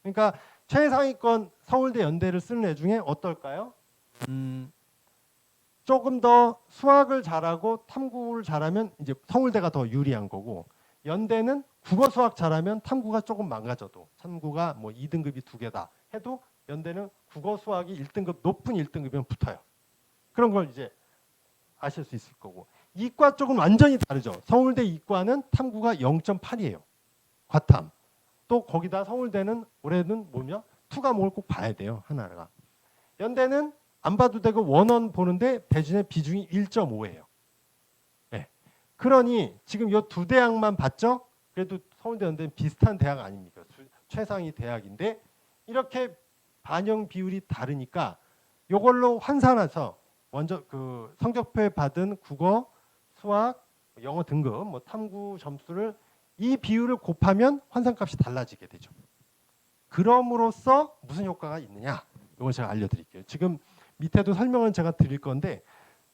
그러니까 최상위권 서울대 연대를 쓰는 애 중에 어떨까요? 조금 더 수학을 잘하고 탐구를 잘하면 이제 서울대가 더 유리한 거고 연대는 국어 수학 잘하면 탐구가 조금 망가져도 탐구가 뭐 2등급이 2개다 해도 연대는 국어 수학이 1등급 높은 1등급이면 붙어요. 그런 걸 이제 아실 수 있을 거고 이과 쪽은 완전히 다르죠. 서울대 이과는 탐구가 0.8이에요. 과탐. 또 거기다 서울대는 올해는 뭐냐? 투과목을 꼭 봐야 돼요. 하나가. 연대는 안 봐도 되고 원원 보는데 대신에 비중이 1.5예요. 네. 그러니 지금 이 두 대학만 봤죠? 그래도 서울대 연대는 비슷한 대학 아닙니까? 최상위 대학인데 이렇게 반영 비율이 다르니까 이걸로 환산해서 먼저 그 성적표에 받은 국어, 수학, 영어 등급, 뭐 탐구 점수를 이 비율을 곱하면 환산값이 달라지게 되죠. 그럼으로써 무슨 효과가 있느냐? 이걸 제가 알려드릴게요. 지금 밑에도 설명은 제가 드릴 건데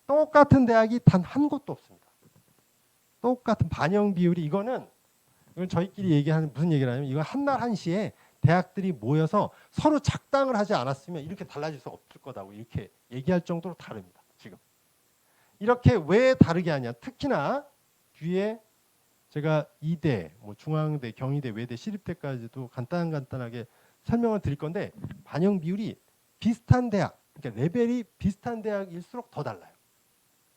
똑같은 대학이 단 한 곳도 없습니다. 똑같은 반영 비율이 이건 저희끼리 얘기하는 무슨 얘기를 하냐면 이거 한날 한시에 대학들이 모여서 서로 작당을 하지 않았으면 이렇게 달라질 수 없을 거다고 이렇게 얘기할 정도로 다릅니다. 지금 이렇게 왜 다르게 하냐? 특히나 뒤에 제가 이대, 뭐 중앙대, 경희대, 외대, 시립대까지도 간단하게 설명을 드릴 건데 반영 비율이 비슷한 대학, 그러니까 레벨이 비슷한 대학일수록 더 달라요.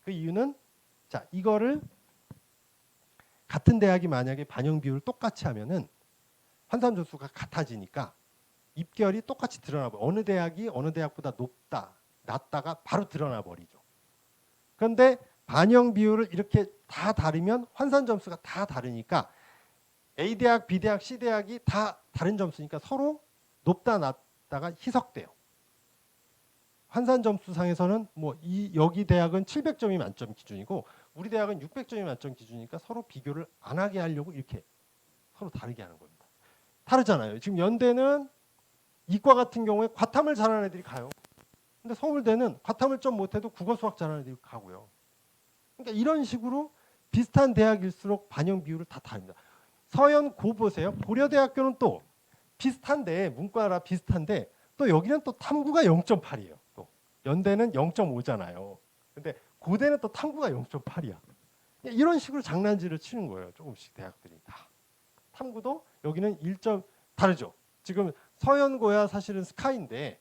그 이유는 자 이거를 같은 대학이 만약에 반영 비율을 똑같이 하면은 환산 점수가 같아지니까 입결이 똑같이 드러나 버려. 어느 대학이 어느 대학보다 낮다가 바로 드러나 버리죠. 그런데 반영 비율을 이렇게 다 다르면 환산 점수가 다 다르니까 A 대학, B 대학, C 대학이 다 다른 점수니까 서로 높다 낮다가 희석돼요. 환산 점수상에서는 뭐 여기 대학은 700점이 만점 기준이고 우리 대학은 600점이 만점 기준이니까 서로 비교를 안 하게 하려고 이렇게 서로 다르게 하는 겁니다. 다르잖아요. 지금 연대는 이과 같은 경우에 과탐을 잘하는 애들이 가요. 근데 서울대는 과탐을 좀 못해도 국어 수학 잘하는 애들이 가고요. 그러니까 이런 식으로 비슷한 대학일수록 반영 비율을 다 다릅니다. 서연고 보세요. 고려대학교는 또 비슷한데 문과라 비슷한데 또 여기는 또 탐구가 0.8이에요. 또 연대는 0.5잖아요. 근데 고대는 또 탐구가 0.8이야. 이런 식으로 장난질을 치는 거예요. 조금씩 대학들이 다. 탐구도 여기는 1점 다르죠. 지금 서연고야 사실은 스카이인데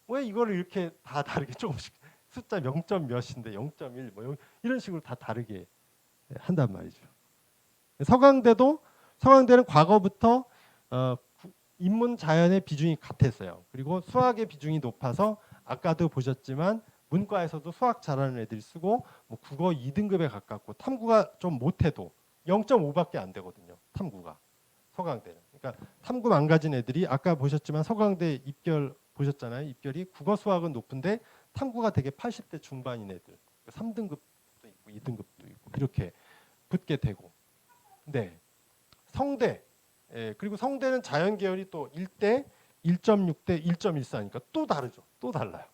왜 이거를 이렇게 다 다르게 조금씩 숫자 0점 몇인데 0.1 뭐 이런 식으로 다 다르게 한단 말이죠. 서강대는 과거부터 인문 자연의 비중이 같았어요. 그리고 수학의 비중이 높아서 아까도 보셨지만 문과에서도 수학 잘하는 애들이 쓰고 뭐 국어 2등급에 가깝고 탐구가 좀 못해도 0.5밖에 안 되거든요. 탐구가 서강대는. 그러니까 탐구 망가진 애들이 아까 보셨지만 서강대 입결 보셨잖아요. 입결이 국어 수학은 높은데 탐구가 되게 80대 중반인 애들 3등급도 있고 2등급도 있고 이렇게 붙게 되고 네 성대 그리고 성대는 자연 계열이 또 1대 1.6대 1.14니까 또 다르죠. 또 달라요.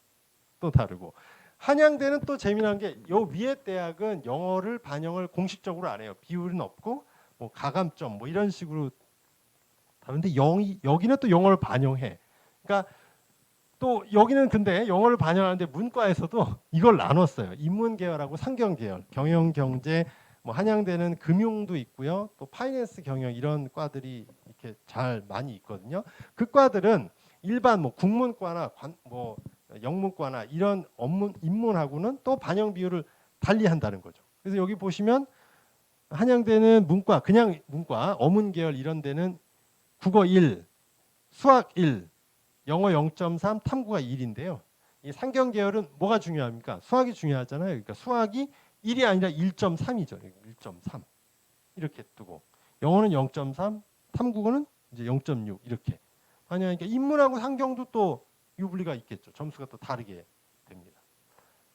또 다르고 한양대는 또 재미난 게 요 위에 대학은 영어를 반영을 공식적으로 안 해요. 비율은 없고 뭐 가감점 뭐 이런 식으로 다른데 여기는 또 영어를 반영해. 그러니까 또 여기는 근데 영어를 반영하는데 문과에서도 이걸 나눴어요. 인문 계열하고 상경 계열, 경영, 경제, 뭐 한양대는 금융도 있고요. 또 파이낸스, 경영 이런 과들이 이렇게 잘 많이 있거든요. 그 과들은 일반 뭐 국문과나 뭐 영문과나 이런 업문 인문하고는 또 반영 비율을 달리 한다는 거죠. 그래서 여기 보시면 한양대는 문과, 그냥 문과, 어문 계열 이런 데는 국어 1, 수학 1, 영어 0.3, 탐구가 1인데요. 이 상경 계열은 뭐가 중요합니까? 수학이 중요하잖아요. 그러니까 수학이 1이 아니라 1.3이죠. 1.3 이렇게 뜨고 영어는 0.3, 탐구는 이제 0.6 이렇게 반영하니까 인문하고 상경도 또 유불리가 있겠죠. 점수가 또 다르게 됩니다.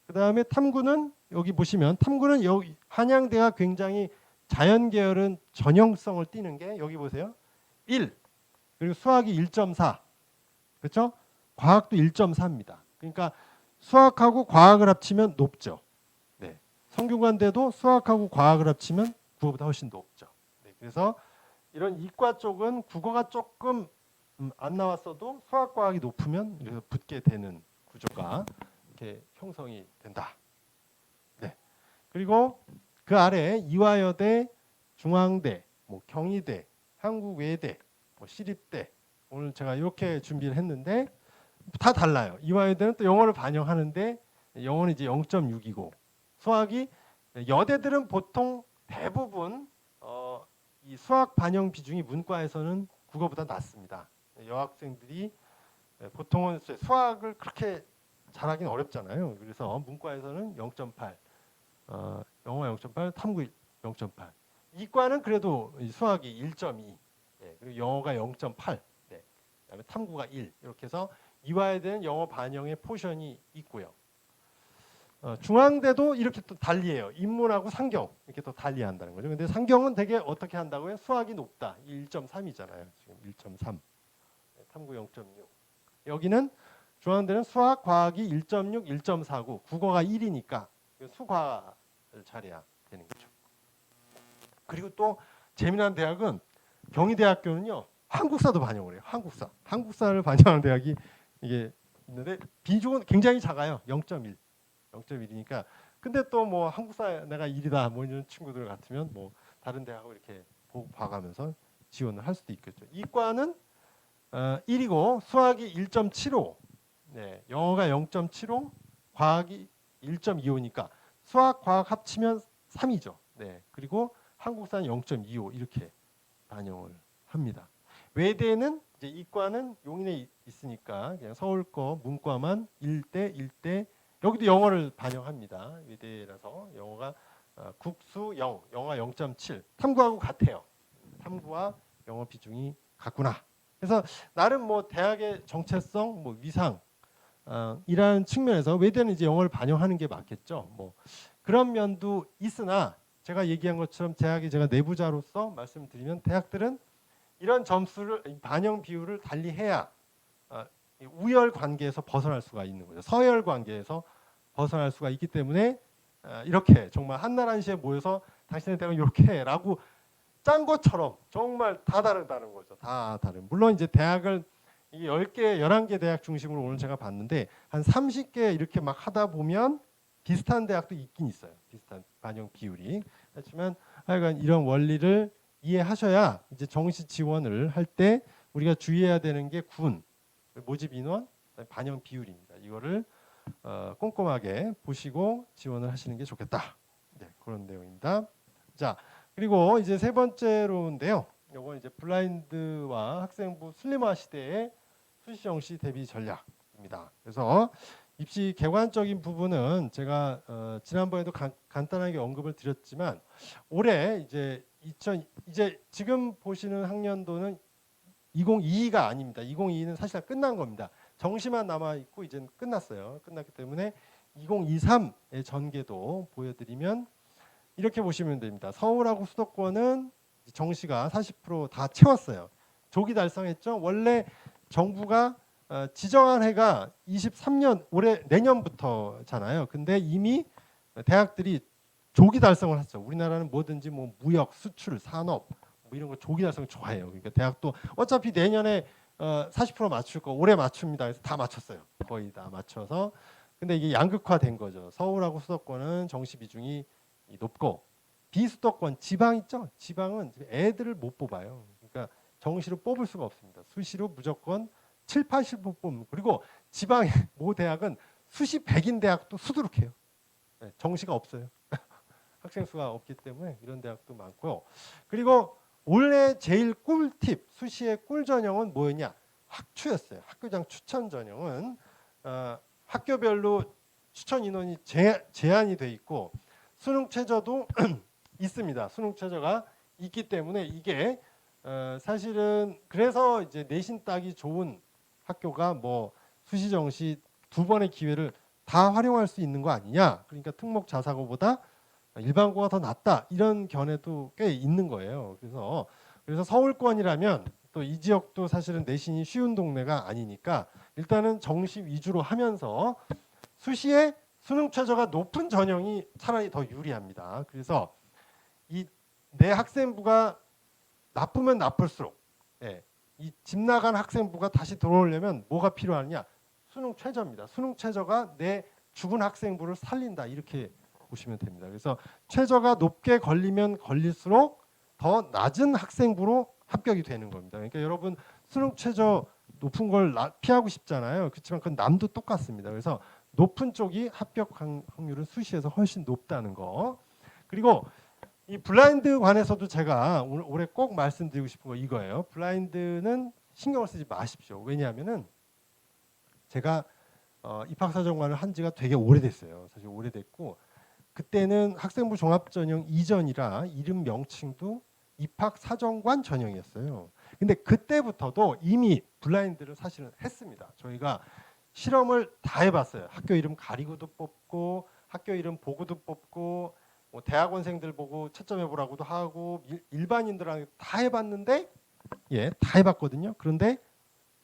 그 다음에 탐구는 여기 보시면 탐구는 여기 한양대가 굉장히 자연 계열은 전형성을 띠는 게 여기 보세요. 1 그리고 수학이 1.4 그렇죠? 과학도 1.4입니다. 그러니까 수학하고 과학을 합치면 높죠. 네. 성균관대도 수학하고 과학을 합치면 국어보다 훨씬 높죠. 네. 그래서 이런 이과 쪽은 국어가 조금 안 나왔어도 수학 과학이 높으면 이렇게 붙게 되는 구조가 이렇게 형성이 된다. 네. 그리고 그 아래 이화여대, 중앙대, 뭐 경희대, 한국외대, 뭐 시립대 오늘 제가 이렇게 준비를 했는데 다 달라요. 이화여대는 또 영어를 반영하는데 영어는 이제 0.6이고 수학이 여대들은 보통 대부분 이 수학 반영 비중이 문과에서는 국어보다 낮습니다. 여학생들이 보통은 수학을 그렇게 잘하기는 어렵잖아요. 그래서 문과에서는 0.8, 영어 0.8, 탐구 0.8. 이과는 그래도 수학이 1.2, 그리고 영어가 0.8, 그다음에 탐구가 1 이렇게 해서 이화여대는 영어 반영의 포션이 있고요. 중앙대도 이렇게 또 달리해요. 인문하고 상경 이렇게 또 달리한다는 거죠. 근데 상경은 되게 어떻게 한다고요? 수학이 높다. 1.3이잖아요. 지금 1.3. 탐구 0.6. 여기는 중앙대는 수학, 과학이 1.6, 1.49, 국어가 1이니까 수과를 잘해야 되는 거죠. 그리고 또 재미난 대학은 경희대학교는요. 한국사도 반영을 해요. 한국사를 반영하는 대학이 이게 있는데 비중은 굉장히 작아요. 0.1, 0.1이니까. 근데 또 뭐 한국사 내가 1이다 뭐 이런 친구들 같으면 뭐 다른 대학을 이렇게 봐가면서 지원을 할 수도 있겠죠. 이과는 1이고 수학이 1.75, 네, 영어가 0.75, 과학이 1.25니까 수학, 과학 합치면 3이죠. 네, 그리고 한국사는 0.25 이렇게 반영을 합니다. 외대는 이제 이과는 용인에 있으니까 그냥 서울 거 문과만 1대 여기도 영어를 반영합니다. 외대라서 영어가 국수 0, 영어 0.7 탐구하고 같아요. 탐구와 영어 비중이 같구나. 그래서 나름 뭐 대학의 정체성, 뭐 위상 이라는 측면에서 외대는 이제 영어를 반영하는 게 맞겠죠. 뭐 그런 면도 있으나 제가 얘기한 것처럼 대학이 제가 내부자로서 말씀드리면 대학들은 이런 점수를 반영 비율을 달리해야 우열 관계에서 벗어날 수가 있는 거죠. 서열 관계에서 벗어날 수가 있기 때문에 이렇게 정말 한나라한 시에 모여서 당신의 대학은 이렇게 해라고 짠 것처럼 정말 다 다르다는 거죠. 다 다른. 물론 이제 대학을 10개, 11개 대학 중심으로 오늘 제가 봤는데 한 30개 이렇게 막 하다 보면 비슷한 대학도 있긴 있어요. 비슷한 반영 비율이. 하지만 하여간 이런 원리를 이해하셔야 이제 정시 지원을 할 때 우리가 주의해야 되는 게 군, 모집 인원, 반영 비율입니다. 이거를 꼼꼼하게 보시고 지원을 하시는 게 좋겠다. 네, 그런 내용입니다. 자, 그리고 이제 세 번째로인데요. 이건 이제 블라인드와 학생부 슬림화 시대의 수시 정시 대비 전략입니다. 그래서 입시 객관적인 부분은 제가 지난번에도 간단하게 언급을 드렸지만 올해 이제 지금 보시는 학년도는 2022가 아닙니다. 2022는 사실 끝난 겁니다. 정시만 남아 있고 이제는 끝났어요. 끝났기 때문에 2023의 전개도 보여드리면 이렇게 보시면 됩니다. 서울하고 수도권은 정시가 40% 다 채웠어요. 조기 달성했죠. 원래 정부가 지정한 해가 23년 올해 내년부터잖아요. 근데 이미 대학들이 조기 달성을 했죠. 우리나라는 뭐든지 뭐 무역, 수출, 산업 뭐 이런 거 조기 달성 좋아해요. 그러니까 대학도 어차피 내년에 40% 맞출 거 올해 맞춥니다. 그래서 다 맞췄어요. 거의 다 맞춰서. 근데 이게 양극화된 거죠. 서울하고 수도권은 정시 비중이 높고 비수도권 지방 있죠. 지방은 애들을 못 뽑아요. 그러니까 정시로 뽑을 수가 없습니다. 수시로 무조건 7, 80% 뽑는. 그리고 지방의 모 대학은 수시 100인 대학도 수두룩해요. 네, 정시가 없어요. 학생 수가 없기 때문에 이런 대학도 많고요. 그리고 올해 제일 꿀팁 수시의 꿀 전형은 뭐였냐? 학추였어요. 학교장 추천 전형은 학교별로 추천 인원이 제한이 돼 있고 수능 최저도 있습니다. 수능 최저가 있기 때문에 이게 사실은 그래서 이제 내신 따기 좋은 학교가 뭐 수시 정시 두 번의 기회를 다 활용할 수 있는 거 아니냐? 그러니까 특목 자사고보다 일반고가 더 낫다 이런 견해도 꽤 있는 거예요. 그래서 서울권이라면 또 이 지역도 사실은 내신이 쉬운 동네가 아니니까 일단은 정시 위주로 하면서 수시에 수능 최저가 높은 전형이 차라리 더 유리합니다. 그래서 내 학생부가 나쁘면 나쁠수록 이 집 나간 학생부가 다시 들어오려면 뭐가 필요하느냐? 수능 최저입니다. 수능 최저가 내 죽은 학생부를 살린다 이렇게 보시면 됩니다. 그래서 최저가 높게 걸리면 걸릴수록 더 낮은 학생부로 합격이 되는 겁니다. 그러니까 여러분 수능 최저 높은 걸 피하고 싶잖아요. 그렇지만 그건 남도 똑같습니다. 그래서 높은 쪽이 합격 확률은 수시에서 훨씬 높다는 거. 그리고 이 블라인드 관해서도 제가 올해 꼭 말씀드리고 싶은 거 이거예요. 블라인드는 신경을 쓰지 마십시오. 왜냐하면은 제가 입학사정관을 한 지가 되게 오래됐어요. 사실 오래됐고 그때는 학생부 종합전형 이전이라 이름 명칭도 입학사정관 전형이었어요. 근데 그때부터도 이미 블라인드를 사실은 했습니다. 저희가 실험을 다 해봤어요. 학교 이름 가리고도 뽑고 학교 이름 보고도 뽑고 뭐 대학원생들 보고 채점해보라고도 하고 일반인들하고 다 해봤는데 다 해봤거든요. 그런데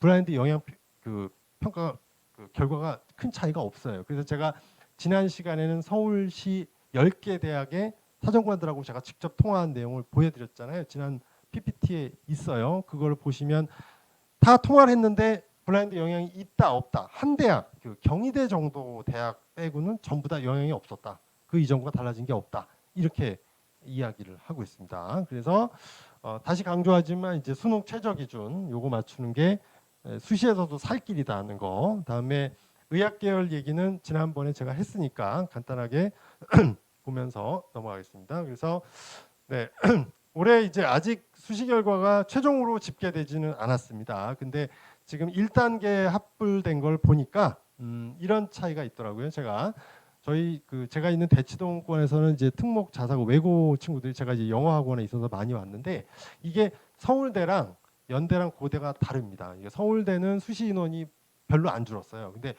블라인드 영향 그 평가 그 결과가 큰 차이가 없어요. 그래서 제가 지난 시간에는 서울시 10개 대학의 사정관들하고 제가 직접 통화한 내용을 보여드렸잖아요. 지난 PPT에 있어요. 그걸 보시면 다 통화를 했는데 블라인드 영향이 있다 없다. 한 대학, 그 경희대 정도 대학 빼고는 전부 다 영향이 없었다. 그 이전과 달라진 게 없다. 이렇게 이야기를 하고 있습니다. 그래서 다시 강조하지만 이제 수능 최저 기준 요거 맞추는 게 수시에서도 살 길이다는 거. 다음에 의학 계열 얘기는 지난번에 제가 했으니까 간단하게 보면서 넘어가겠습니다. 그래서 네. 올해 이제 아직 수시 결과가 최종으로 집계되지는 않았습니다. 근데 지금 1단계 합불된 걸 보니까 이런 차이가 있더라고요. 제가 있는 대치동권에서는 이제 특목 자사고 외고 친구들이 제가 이제 영어 학원에 있어서 많이 왔는데 이게 서울대랑 연대랑 고대가 다릅니다. 이게 서울대는 수시 인원이 별로 안 줄었어요. 근데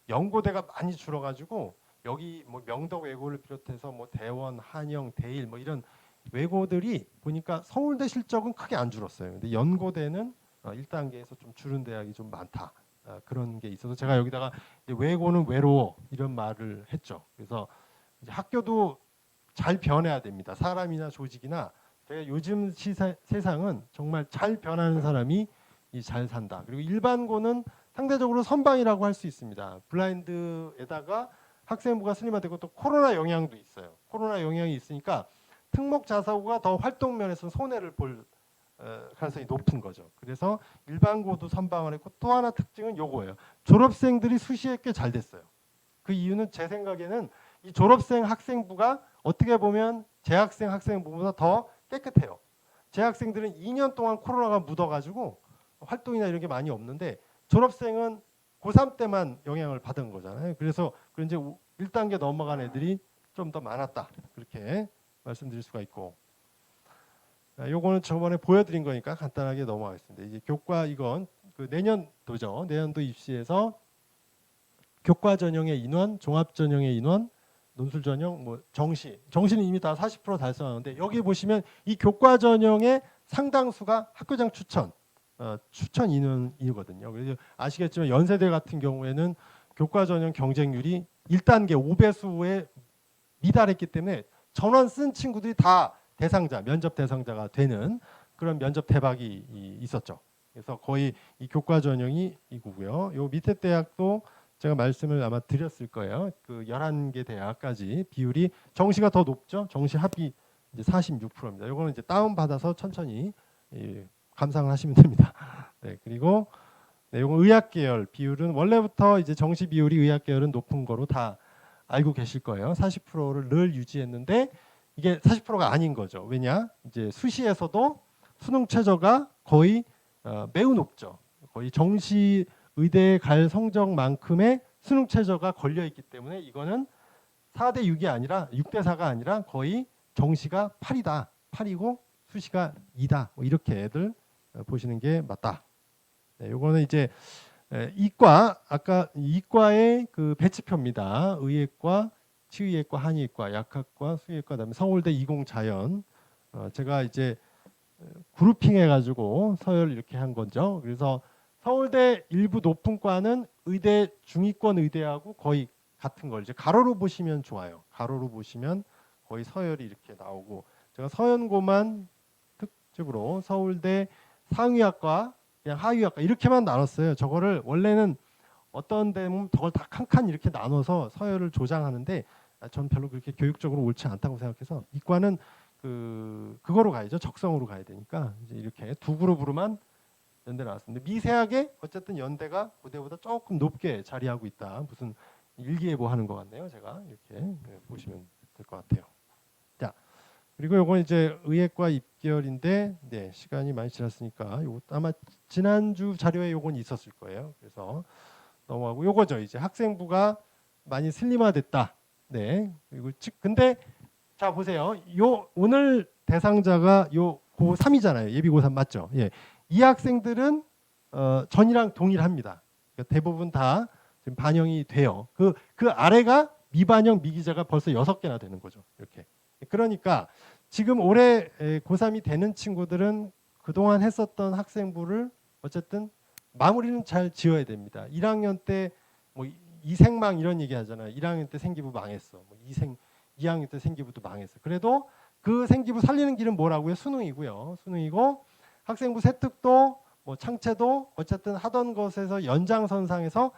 연고대가 많이 줄어가지고 여기 뭐 명덕 외고를 비롯해서 뭐 대원, 한영, 대일 뭐 이런 외고들이 보니까 서울대 실적은 크게 안 줄었어요. 근데 연고대는 1단계에서 좀 줄은 대학이 좀 많다. 그런 게 있어서 제가 여기다가 외고는 외로워 이런 말을 했죠. 그래서 이제 학교도 잘 변해야 됩니다. 사람이나 조직이나 제가 요즘 세상은 정말 잘 변하는 사람이 잘 산다. 그리고 일반고는 상대적으로 선방이라고 할 수 있습니다. 블라인드에다가 학생부가 슬림화되고 또 코로나 영향도 있어요. 코로나 영향이 있으니까 특목 자사고가 더 활동 면에서 손해를 볼 가능성이 높은 거죠. 그래서 일반고도 선방을 했고 또 하나 특징은 요거예요. 졸업생들이 수시에 꽤 잘 됐어요. 그 이유는 제 생각에는 이 졸업생 학생부가 어떻게 보면 재학생 학생부보다 더 깨끗해요. 재학생들은 2년 동안 코로나가 묻어가지고 활동이나 이런 게 많이 없는데 졸업생은 고3 때만 영향을 받은 거잖아요. 그래서 이제 1단계 넘어간 애들이 좀 더 많았다. 그렇게 말씀드릴 수가 있고, 요거는 저번에 보여드린 거니까 간단하게 넘어가겠습니다. 이제 교과 이건 그 내년도죠. 내년도 입시에서 교과 전형의 인원, 종합 전형의 인원, 논술 전형, 뭐 정시는 이미 다 40% 달성하는데 여기 보시면 이 교과 전형의 상당수가 학교장 추천 인원이거든요. 그래서 아시겠지만 연세대 같은 경우에는 교과 전형 경쟁률이 1단계 5배수에 미달했기 때문에 전원 쓴 친구들이 다 면접 대상자가 되는 그런 면접 대박이 있었죠. 그래서 거의 이 교과 전형이 이거고요. 요 밑에 대학도 제가 말씀을 아마 드렸을 거예요. 그 11개 대학까지 비율이 정시가 더 높죠. 정시 합이 이제 46%입니다. 요거는 이제 다운 받아서 천천히 감상을 하시면 됩니다. 네, 그리고 요거 의학 계열 비율은 원래부터 이제 정시 비율이 의학 계열은 높은 거로 다 알고 계실 거예요. 40%를 늘 유지했는데 이게 40%가 아닌 거죠. 왜냐? 이제 수시에서도 수능 최저가 거의 매우 높죠. 거의 정시 의대에 갈 성적만큼의 수능 최저가 걸려 있기 때문에 이거는 4대 6이 아니라 6대 4가 아니라 거의 정시가 8이다. 8이고 수시가 2다. 뭐 이렇게 애들 보시는 게 맞다. 네, 요거는 이제 이과 아까 이과의 그 배치표입니다. 의예과, 치의예과, 한의과, 약학과, 수의예과, 그다음에 서울대 이공자연. 제가 이제 그룹핑 해가지고 서열 이렇게 한 거죠. 그래서 서울대 일부 높은 과는 의대 중위권 의대하고 거의 같은 걸 이제 가로로 보시면 좋아요. 가로로 보시면 거의 서열이 이렇게 나오고 제가 서연고만 특집으로 서울대 상위학과 그냥 하위학과 이렇게만 나눴어요. 저거를 원래는 어떤 데는 저걸 다 칸칸 이렇게 나눠서 서열을 조장하는데 전 별로 그렇게 교육적으로 옳지 않다고 생각해서 이과는 그거로 가야죠. 적성으로 가야 되니까 이제 이렇게 두 그룹으로만 연대 나왔습니다. 미세하게 어쨌든 연대가 고대보다 조금 높게 자리하고 있다. 무슨 일기예보 하는 것 같네요. 제가 이렇게 보시면 될 것 같아요. 자, 그리고 요건 이제 의예과 입결인데 네, 시간이 많이 지났으니까 요거 아마 지난주 자료에 요건 있었을 거예요. 그래서 넘어가고 요거죠. 이제 학생부가 많이 슬림화됐다. 네. 그리고 근데 자 보세요. 요 오늘 대상자가 요 고3이잖아요. 예비 고3 맞죠? 예. 이 학생들은 전이랑 동일합니다. 그러니까 대부분 다 지금 반영이 돼요. 그 아래가 미반영 미기재가 벌써 6개나 되는 거죠. 이렇게. 그러니까 지금 올해 고3이 되는 친구들은 그동안 했었던 학생부를 어쨌든 마무리는 잘 지어야 됩니다. 1학년 때 뭐 이생망 이런 얘기 하잖아요. 1학년 때 생기부 망했어. 뭐 2학년 때 생기부도 망했어. 그래도 그 생기부 살리는 길은 뭐라고요? 수능이고요. 수능이고 학생부 세특도 뭐 창체도 어쨌든 하던 것에서 연장선상에서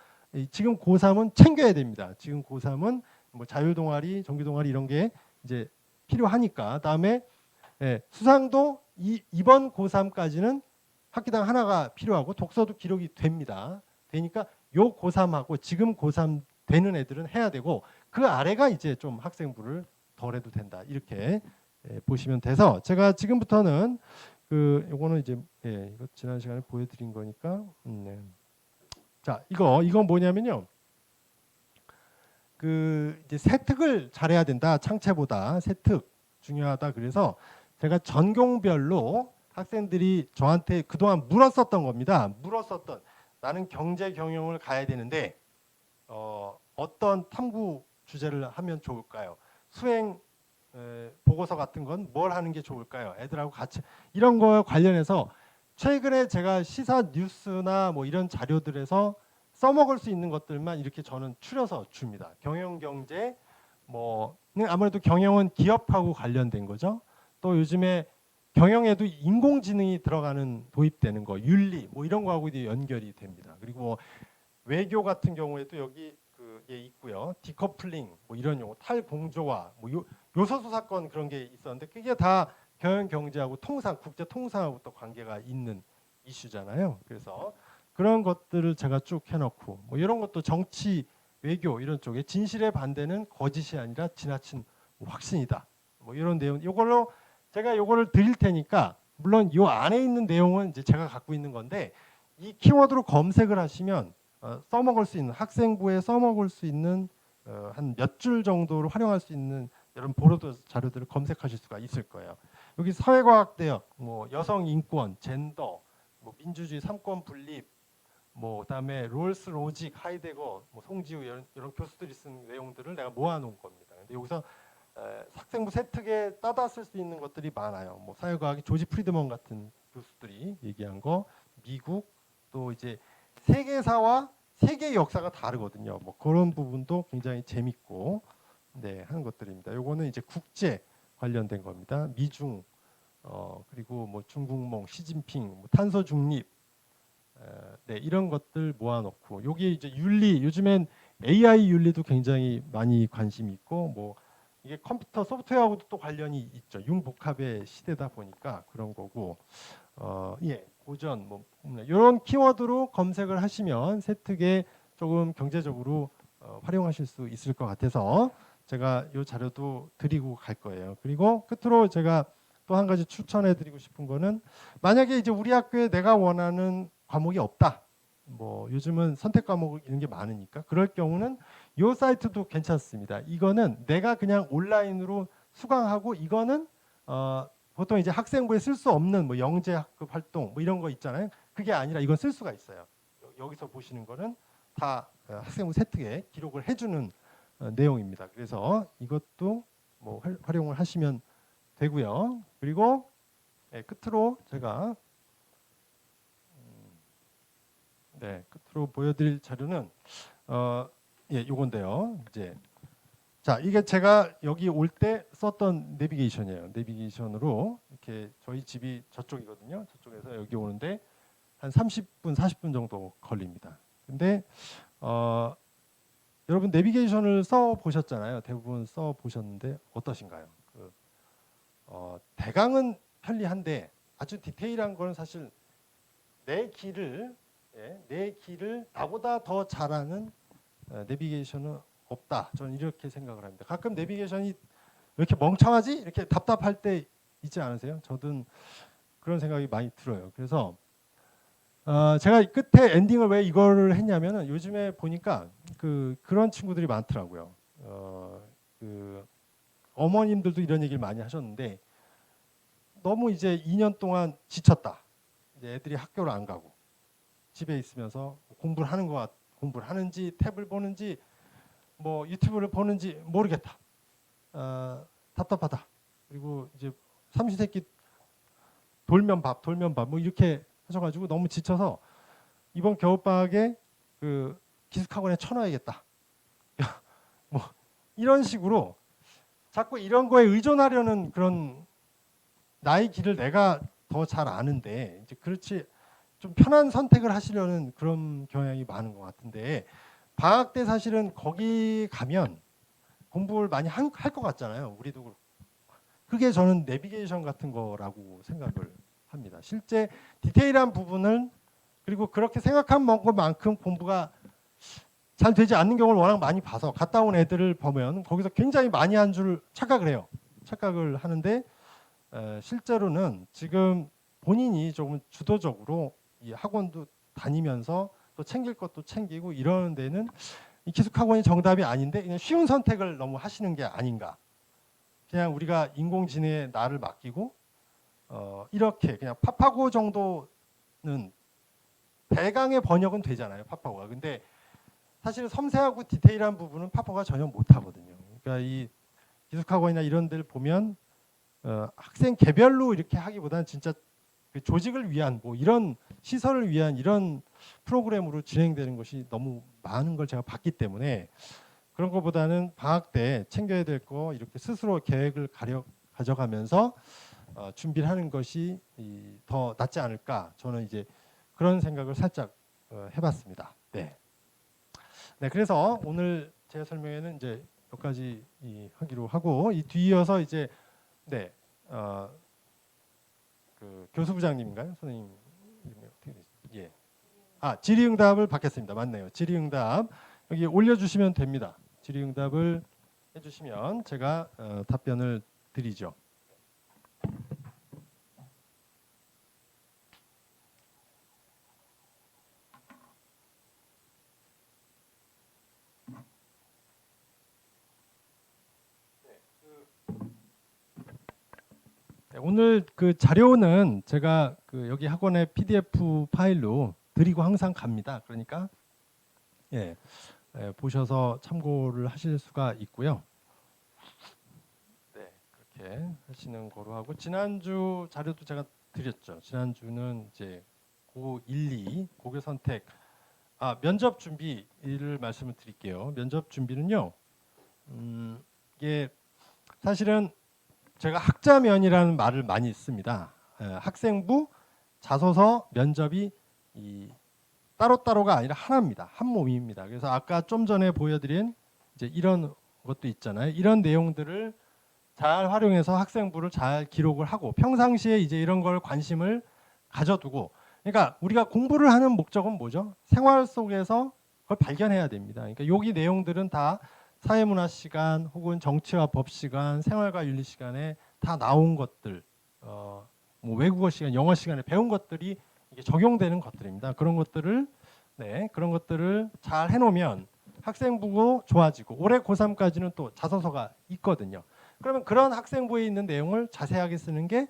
지금 고3은 챙겨야 됩니다. 지금 고3은 뭐 자율동아리, 정규동아리 이런 게 이제 필요하니까. 다음에 수상도 이번 고3까지는 학기당 하나가 필요하고 독서도 기록이 됩니다. 되니까 요 고3하고 지금 고3 되는 애들은 해야 되고 그 아래가 이제 좀 학생부를 덜 해도 된다. 이렇게 보시면 돼서 제가 지금부터는 요거는 이제 이거 지난 시간에 보여드린 거니까 네. 자 이건 뭐냐면요. 이제 세특을 잘해야 된다. 창체보다 세특 중요하다. 그래서 제가 전공별로 학생들이 저한테 그동안 물었었던 겁니다. 물었었던 나는 경제 경영을 가야 되는데 어떤 탐구 주제를 하면 좋을까요? 수행 보고서 같은 건 뭘 하는 게 좋을까요? 애들하고 같이 이런 거에 관련해서 최근에 제가 시사 뉴스나 뭐 이런 자료들에서 써먹을 수 있는 것들만 이렇게 저는 추려서 줍니다. 경영 경제 뭐는 아무래도 경영은 기업하고 관련된 거죠. 또 요즘에 경영에도 인공지능이 들어가는 도입되는 거, 윤리 뭐 이런 거하고 이제 연결이 됩니다. 그리고 뭐 외교 같은 경우에도 여기 있고요. 디커플링 뭐 이런 용어, 탈공조화 뭐 요소수 사건 그런 게 있었는데 그게 다 경영 경제하고 통상 국제 통상하고 또 관계가 있는 이슈잖아요. 그래서 그런 것들을 제가 쭉 해놓고 뭐 이런 것도 정치 외교 이런 쪽에 진실의 반대는 거짓이 아니라 지나친 확신이다. 뭐 이런 내용 이걸로 제가 요거를 드릴 테니까 물론 요 안에 있는 내용은 이제 제가 갖고 있는 건데 이 키워드로 검색을 하시면 써먹을 수 있는 학생부에 써먹을 수 있는 한 몇 줄 정도를 활용할 수 있는 이런 보도 자료들을 검색하실 수가 있을 거예요. 여기 사회과학대학, 뭐 여성 인권, 젠더, 뭐 민주주의 삼권 분립, 뭐 그다음에 롤스 로직, 하이데거, 뭐 송지우 이런 교수들이 쓴 내용들을 내가 모아놓은 겁니다. 근데 여기서 학생부 세특에 따다 쓸 수 있는 것들이 많아요. 뭐 사회과학의 조지 프리드먼 같은 교수들이 얘기한 거, 미국 또 이제 세계사와 세계 역사가 다르거든요. 뭐 그런 부분도 굉장히 재밌고 하는 것들입니다. 요거는 이제 국제 관련된 겁니다. 미중 그리고 뭐 중국몽, 시진핑, 뭐 탄소 중립 이런 것들 모아놓고 여기 이제 윤리 요즘엔 AI 윤리도 굉장히 많이 관심이 있고 뭐 이게 컴퓨터 소프트웨어하고도 또 관련이 있죠. 융복합의 시대다 보니까 그런 거고 고전 뭐 이런 키워드로 검색을 하시면 세특에 조금 경제적으로 활용하실 수 있을 것 같아서 제가 이 자료도 드리고 갈 거예요. 그리고 끝으로 제가 또 한 가지 추천해드리고 싶은 거는 만약에 이제 우리 학교에 내가 원하는 과목이 없다. 뭐 요즘은 선택 과목 이런 게 많으니까 그럴 경우는 이 사이트도 괜찮습니다. 이거는 내가 그냥 온라인으로 수강하고 이거는 보통 이제 학생부에 쓸 수 없는 뭐 영재학급 활동 뭐 이런 거 있잖아요. 그게 아니라 이건 쓸 수가 있어요. 여기서 보시는 거는 다 학생부 세특에 기록을 해주는 내용입니다. 그래서 이것도 뭐 활용을 하시면 되고요. 그리고 끝으로 제가 끝으로 보여드릴 자료는 요건데요. 이제 자 이게 제가 여기 올 때 썼던 내비게이션이에요. 내비게이션으로 이렇게 저희 집이 저쪽이거든요. 저쪽에서 여기 오는데 한 30분, 40분 정도 걸립니다. 근데 여러분 내비게이션을 써 보셨잖아요. 대부분 써 보셨는데 어떠신가요? 대강은 편리한데 아주 디테일한 거는 사실 내 길을 나보다 더 잘하는 내비게이션은 없다. 저는 이렇게 생각을 합니다. 가끔 내비게이션이 왜 이렇게 멍청하지? 이렇게 답답할 때 있지 않으세요? 저도 그런 생각이 많이 들어요. 그래서 제가 끝에 엔딩을 왜 이거를 했냐면은 요즘에 보니까 그런 친구들이 많더라고요. 어머님들도 이런 얘기를 많이 하셨는데 너무 이제 2년 동안 지쳤다. 이제 애들이 학교를 안 가고 집에 있으면서 공부를 하는지 탭을 보는지 뭐 유튜브를 보는지 모르겠다. 답답하다. 그리고 이제 삼시세끼 돌면 밥 뭐 이렇게 하셔가지고 너무 지쳐서 이번 겨울방학에 그 기숙학원에 쳐넣어야겠다. 뭐 이런 식으로 자꾸 이런 거에 의존하려는 그런 나의 길을 내가 더 잘 아는데 이제 그렇지 좀 편한 선택을 하시려는 그런 경향이 많은 것 같은데 방학 때 사실은 거기 가면 공부를 많이 할 것 같잖아요. 우리도 그렇고. 그게 저는 내비게이션 같은 거라고 생각을 합니다. 실제 디테일한 부분은 그리고 그렇게 생각한 것만큼 공부가 잘 되지 않는 경우를 워낙 많이 봐서 갔다 온 애들을 보면 거기서 굉장히 많이 한 줄 착각을 해요. 착각을 하는데 실제로는 지금 본인이 조금 주도적으로 이 학원도 다니면서 또 챙길 것도 챙기고 이러는 데는 이 기숙학원이 정답이 아닌데 그냥 쉬운 선택을 너무 하시는 게 아닌가. 그냥 우리가 인공지능에 나를 맡기고 이렇게 그냥 파파고 정도는 대강의 번역은 되잖아요. 파파고가. 근데 사실 섬세하고 디테일한 부분은 파파고가 전혀 못하거든요. 그러니까 이 기숙학원이나 이런 데를 보면 학생 개별로 이렇게 하기보다는 진짜 그 조직을 위한 뭐 이런 시설을 위한 이런 프로그램으로 진행되는 것이 너무 많은 걸 제가 봤기 때문에 그런 것보다는 방학 때 챙겨야 될 거 이렇게 스스로 계획을 가져가면서 준비를 하는 것이 더 낫지 않을까 저는 이제 그런 생각을 살짝 해봤습니다. 네. 네, 그래서 오늘 제 설명회는 이제 여기까지 하기로 하고 이 뒤이어서 이제 네, 그 교수부장님인가요, 선생님? 예. 질의응답을 받겠습니다. 맞네요. 질의응답 여기 올려주시면 됩니다. 질의응답을 해주시면 제가 답변을 드리죠. 오늘 그 자료는 제가 그 여기 학원의 PDF 파일로 드리고 항상 갑니다. 그러니까 보셔서 참고를 하실 수가 있고요. 네, 그렇게 하시는 거로 하고 지난주 자료도 제가 드렸죠. 지난주는 이제 고 1, 2 고교 선택 면접 준비를 말씀을 드릴게요. 면접 준비는요. 이게 사실은 제가 학자면이라는 말을 많이 씁니다. 학생부, 자소서, 면접이 따로따로가 아니라 하나입니다. 한 몸입니다. 그래서 아까 좀 전에 보여드린 이제 이런 것도 있잖아요. 이런 내용들을 잘 활용해서 학생부를 잘 기록을 하고 평상시에 이제 이런 걸 관심을 가져두고 그러니까 우리가 공부를 하는 목적은 뭐죠? 생활 속에서 그걸 발견해야 됩니다. 그러니까 여기 내용들은 다 사회문화 시간 혹은 정치와 법 시간, 생활과 윤리 시간에 다 나온 것들, 뭐 외국어 시간, 영어 시간에 배운 것들이 이게 적용되는 것들입니다. 그런 것들을 잘 해놓으면 학생부고 좋아지고 올해 고3까지는 또 자소서가 있거든요. 그러면 그런 학생부에 있는 내용을 자세하게 쓰는 게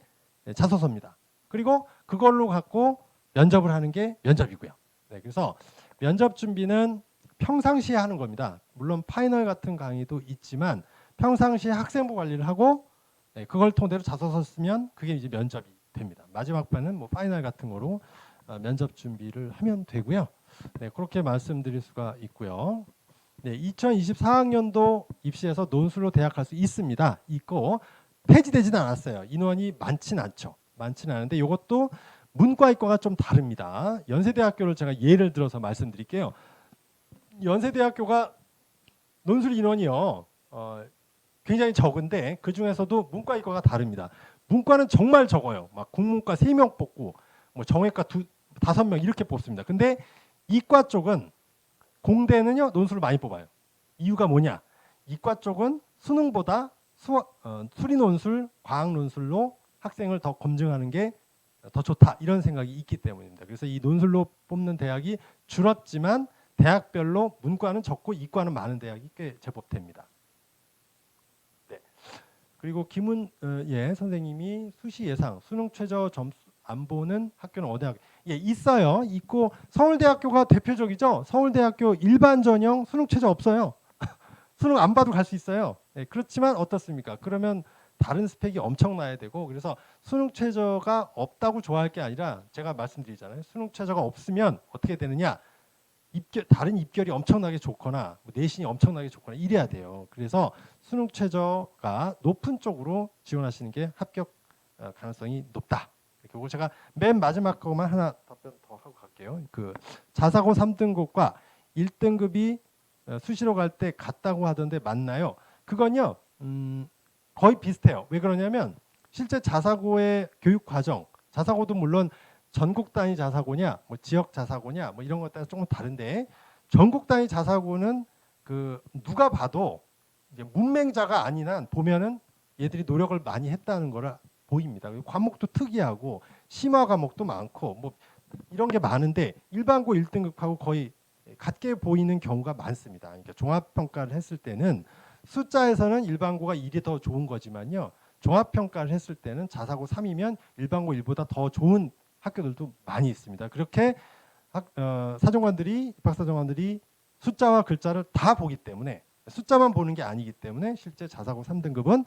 자소서입니다. 그리고 그걸로 갖고 면접을 하는 게 면접이고요. 네, 그래서 면접 준비는 평상시에 하는 겁니다. 물론 파이널 같은 강의도 있지만 평상시에 학생부 관리를 하고 그걸 토대로 자소서 쓰면 그게 이제 면접이 됩니다. 마지막 판은 뭐 파이널 같은 거로 면접 준비를 하면 되고요. 네, 그렇게 말씀드릴 수가 있고요. 네, 2024학년도 입시에서 논술로 대학 갈 수 있습니다. 있고 폐지되지는 않았어요. 인원이 많진 않죠. 많지는 않은데 이것도 문과이과가 좀 다릅니다. 연세대학교를 제가 예를 들어서 말씀드릴게요. 연세대학교가 논술 인원이요 굉장히 적은데 그 중에서도 문과이과가 다릅니다. 문과는 정말 적어요. 막 국문과 3명 뽑고 뭐 정외과 5명 이렇게 뽑습니다. 근데 이과 쪽은 공대는요 논술을 많이 뽑아요. 이유가 뭐냐? 이과 쪽은 수능보다 수리 논술, 과학 논술로 학생을 더 검증하는 게 더 좋다 이런 생각이 있기 때문입니다. 그래서 이 논술로 뽑는 대학이 줄었지만 대학별로 문과는 적고 이과는 많은 대학이 꽤 제법 됩니다. 네. 그리고 김은예 선생님이 수시 예상 수능 최저 점수 안 보는 학교는 어디 학교? 예, 있어요. 있고 서울대학교가 대표적이죠. 서울대학교 일반 전형 수능 최저 없어요. 수능 안 봐도 갈 수 있어요. 네, 그렇지만 어떻습니까? 그러면 다른 스펙이 엄청나야 되고 그래서 수능 최저가 없다고 좋아할 게 아니라 제가 말씀드리잖아요. 수능 최저가 없으면 어떻게 되느냐? 다른 입결이 엄청나게 좋거나 뭐 내신이 엄청나게 좋거나 이래야 돼요. 그래서 수능 최저가 높은 쪽으로 지원하시는 게 합격 가능성이 높다. 그리고 제가 맨 마지막 거만 하나 답변 더 하고 갈게요. 그 자사고 3등급과 1등급이 수시로 갈 때 같다고 하던데 맞나요? 그건요. 거의 비슷해요. 왜 그러냐면 실제 자사고의 교육 과정, 자사고도 물론 전국 단위 자사고냐, 뭐 지역 자사고냐, 뭐 이런 것 따라 조금 다른데 전국 단위 자사고는 그 누가 봐도 이제 문맹자가 아닌 한 보면은 얘들이 노력을 많이 했다는 거를 보입니다. 과목도 특이하고 심화 과목도 많고 뭐 이런 게 많은데 일반고 1등급하고 거의 같게 보이는 경우가 많습니다. 그러니까 종합 평가를 했을 때는 숫자에서는 일반고가 1이 더 좋은 거지만요. 종합 평가를 했을 때는 자사고 3이면 일반고 1보다 더 좋은 학교들도 많이 있습니다. 그렇게 사정관들이 입학사정관들이 숫자와 글자를 다 보기 때문에 숫자만 보는 게 아니기 때문에 실제 자사고 3등급은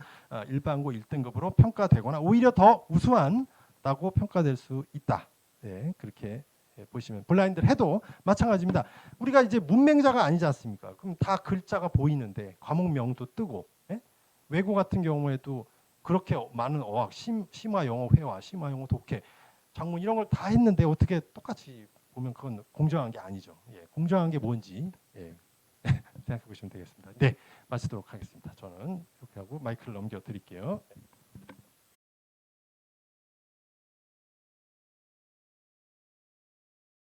일반고 1등급으로 평가되거나 오히려 더 우수하다고 평가될 수 있다. 네, 그렇게 보시면 블라인드를 해도 마찬가지입니다. 우리가 이제 문맹자가 아니지 않습니까? 그럼 다 글자가 보이는데 과목명도 뜨고 외고 같은 경우에도 그렇게 많은 어학, 심화 영어 회화, 심화 영어 독해, 장문 이런 걸 다 했는데 어떻게 똑같이 보면 그건 공정한 게 아니죠. 예, 공정한 게 뭔지 생각해 보시면 되겠습니다. 네, 마치도록 하겠습니다. 저는 이렇게 하고 마이크를 넘겨 드릴게요.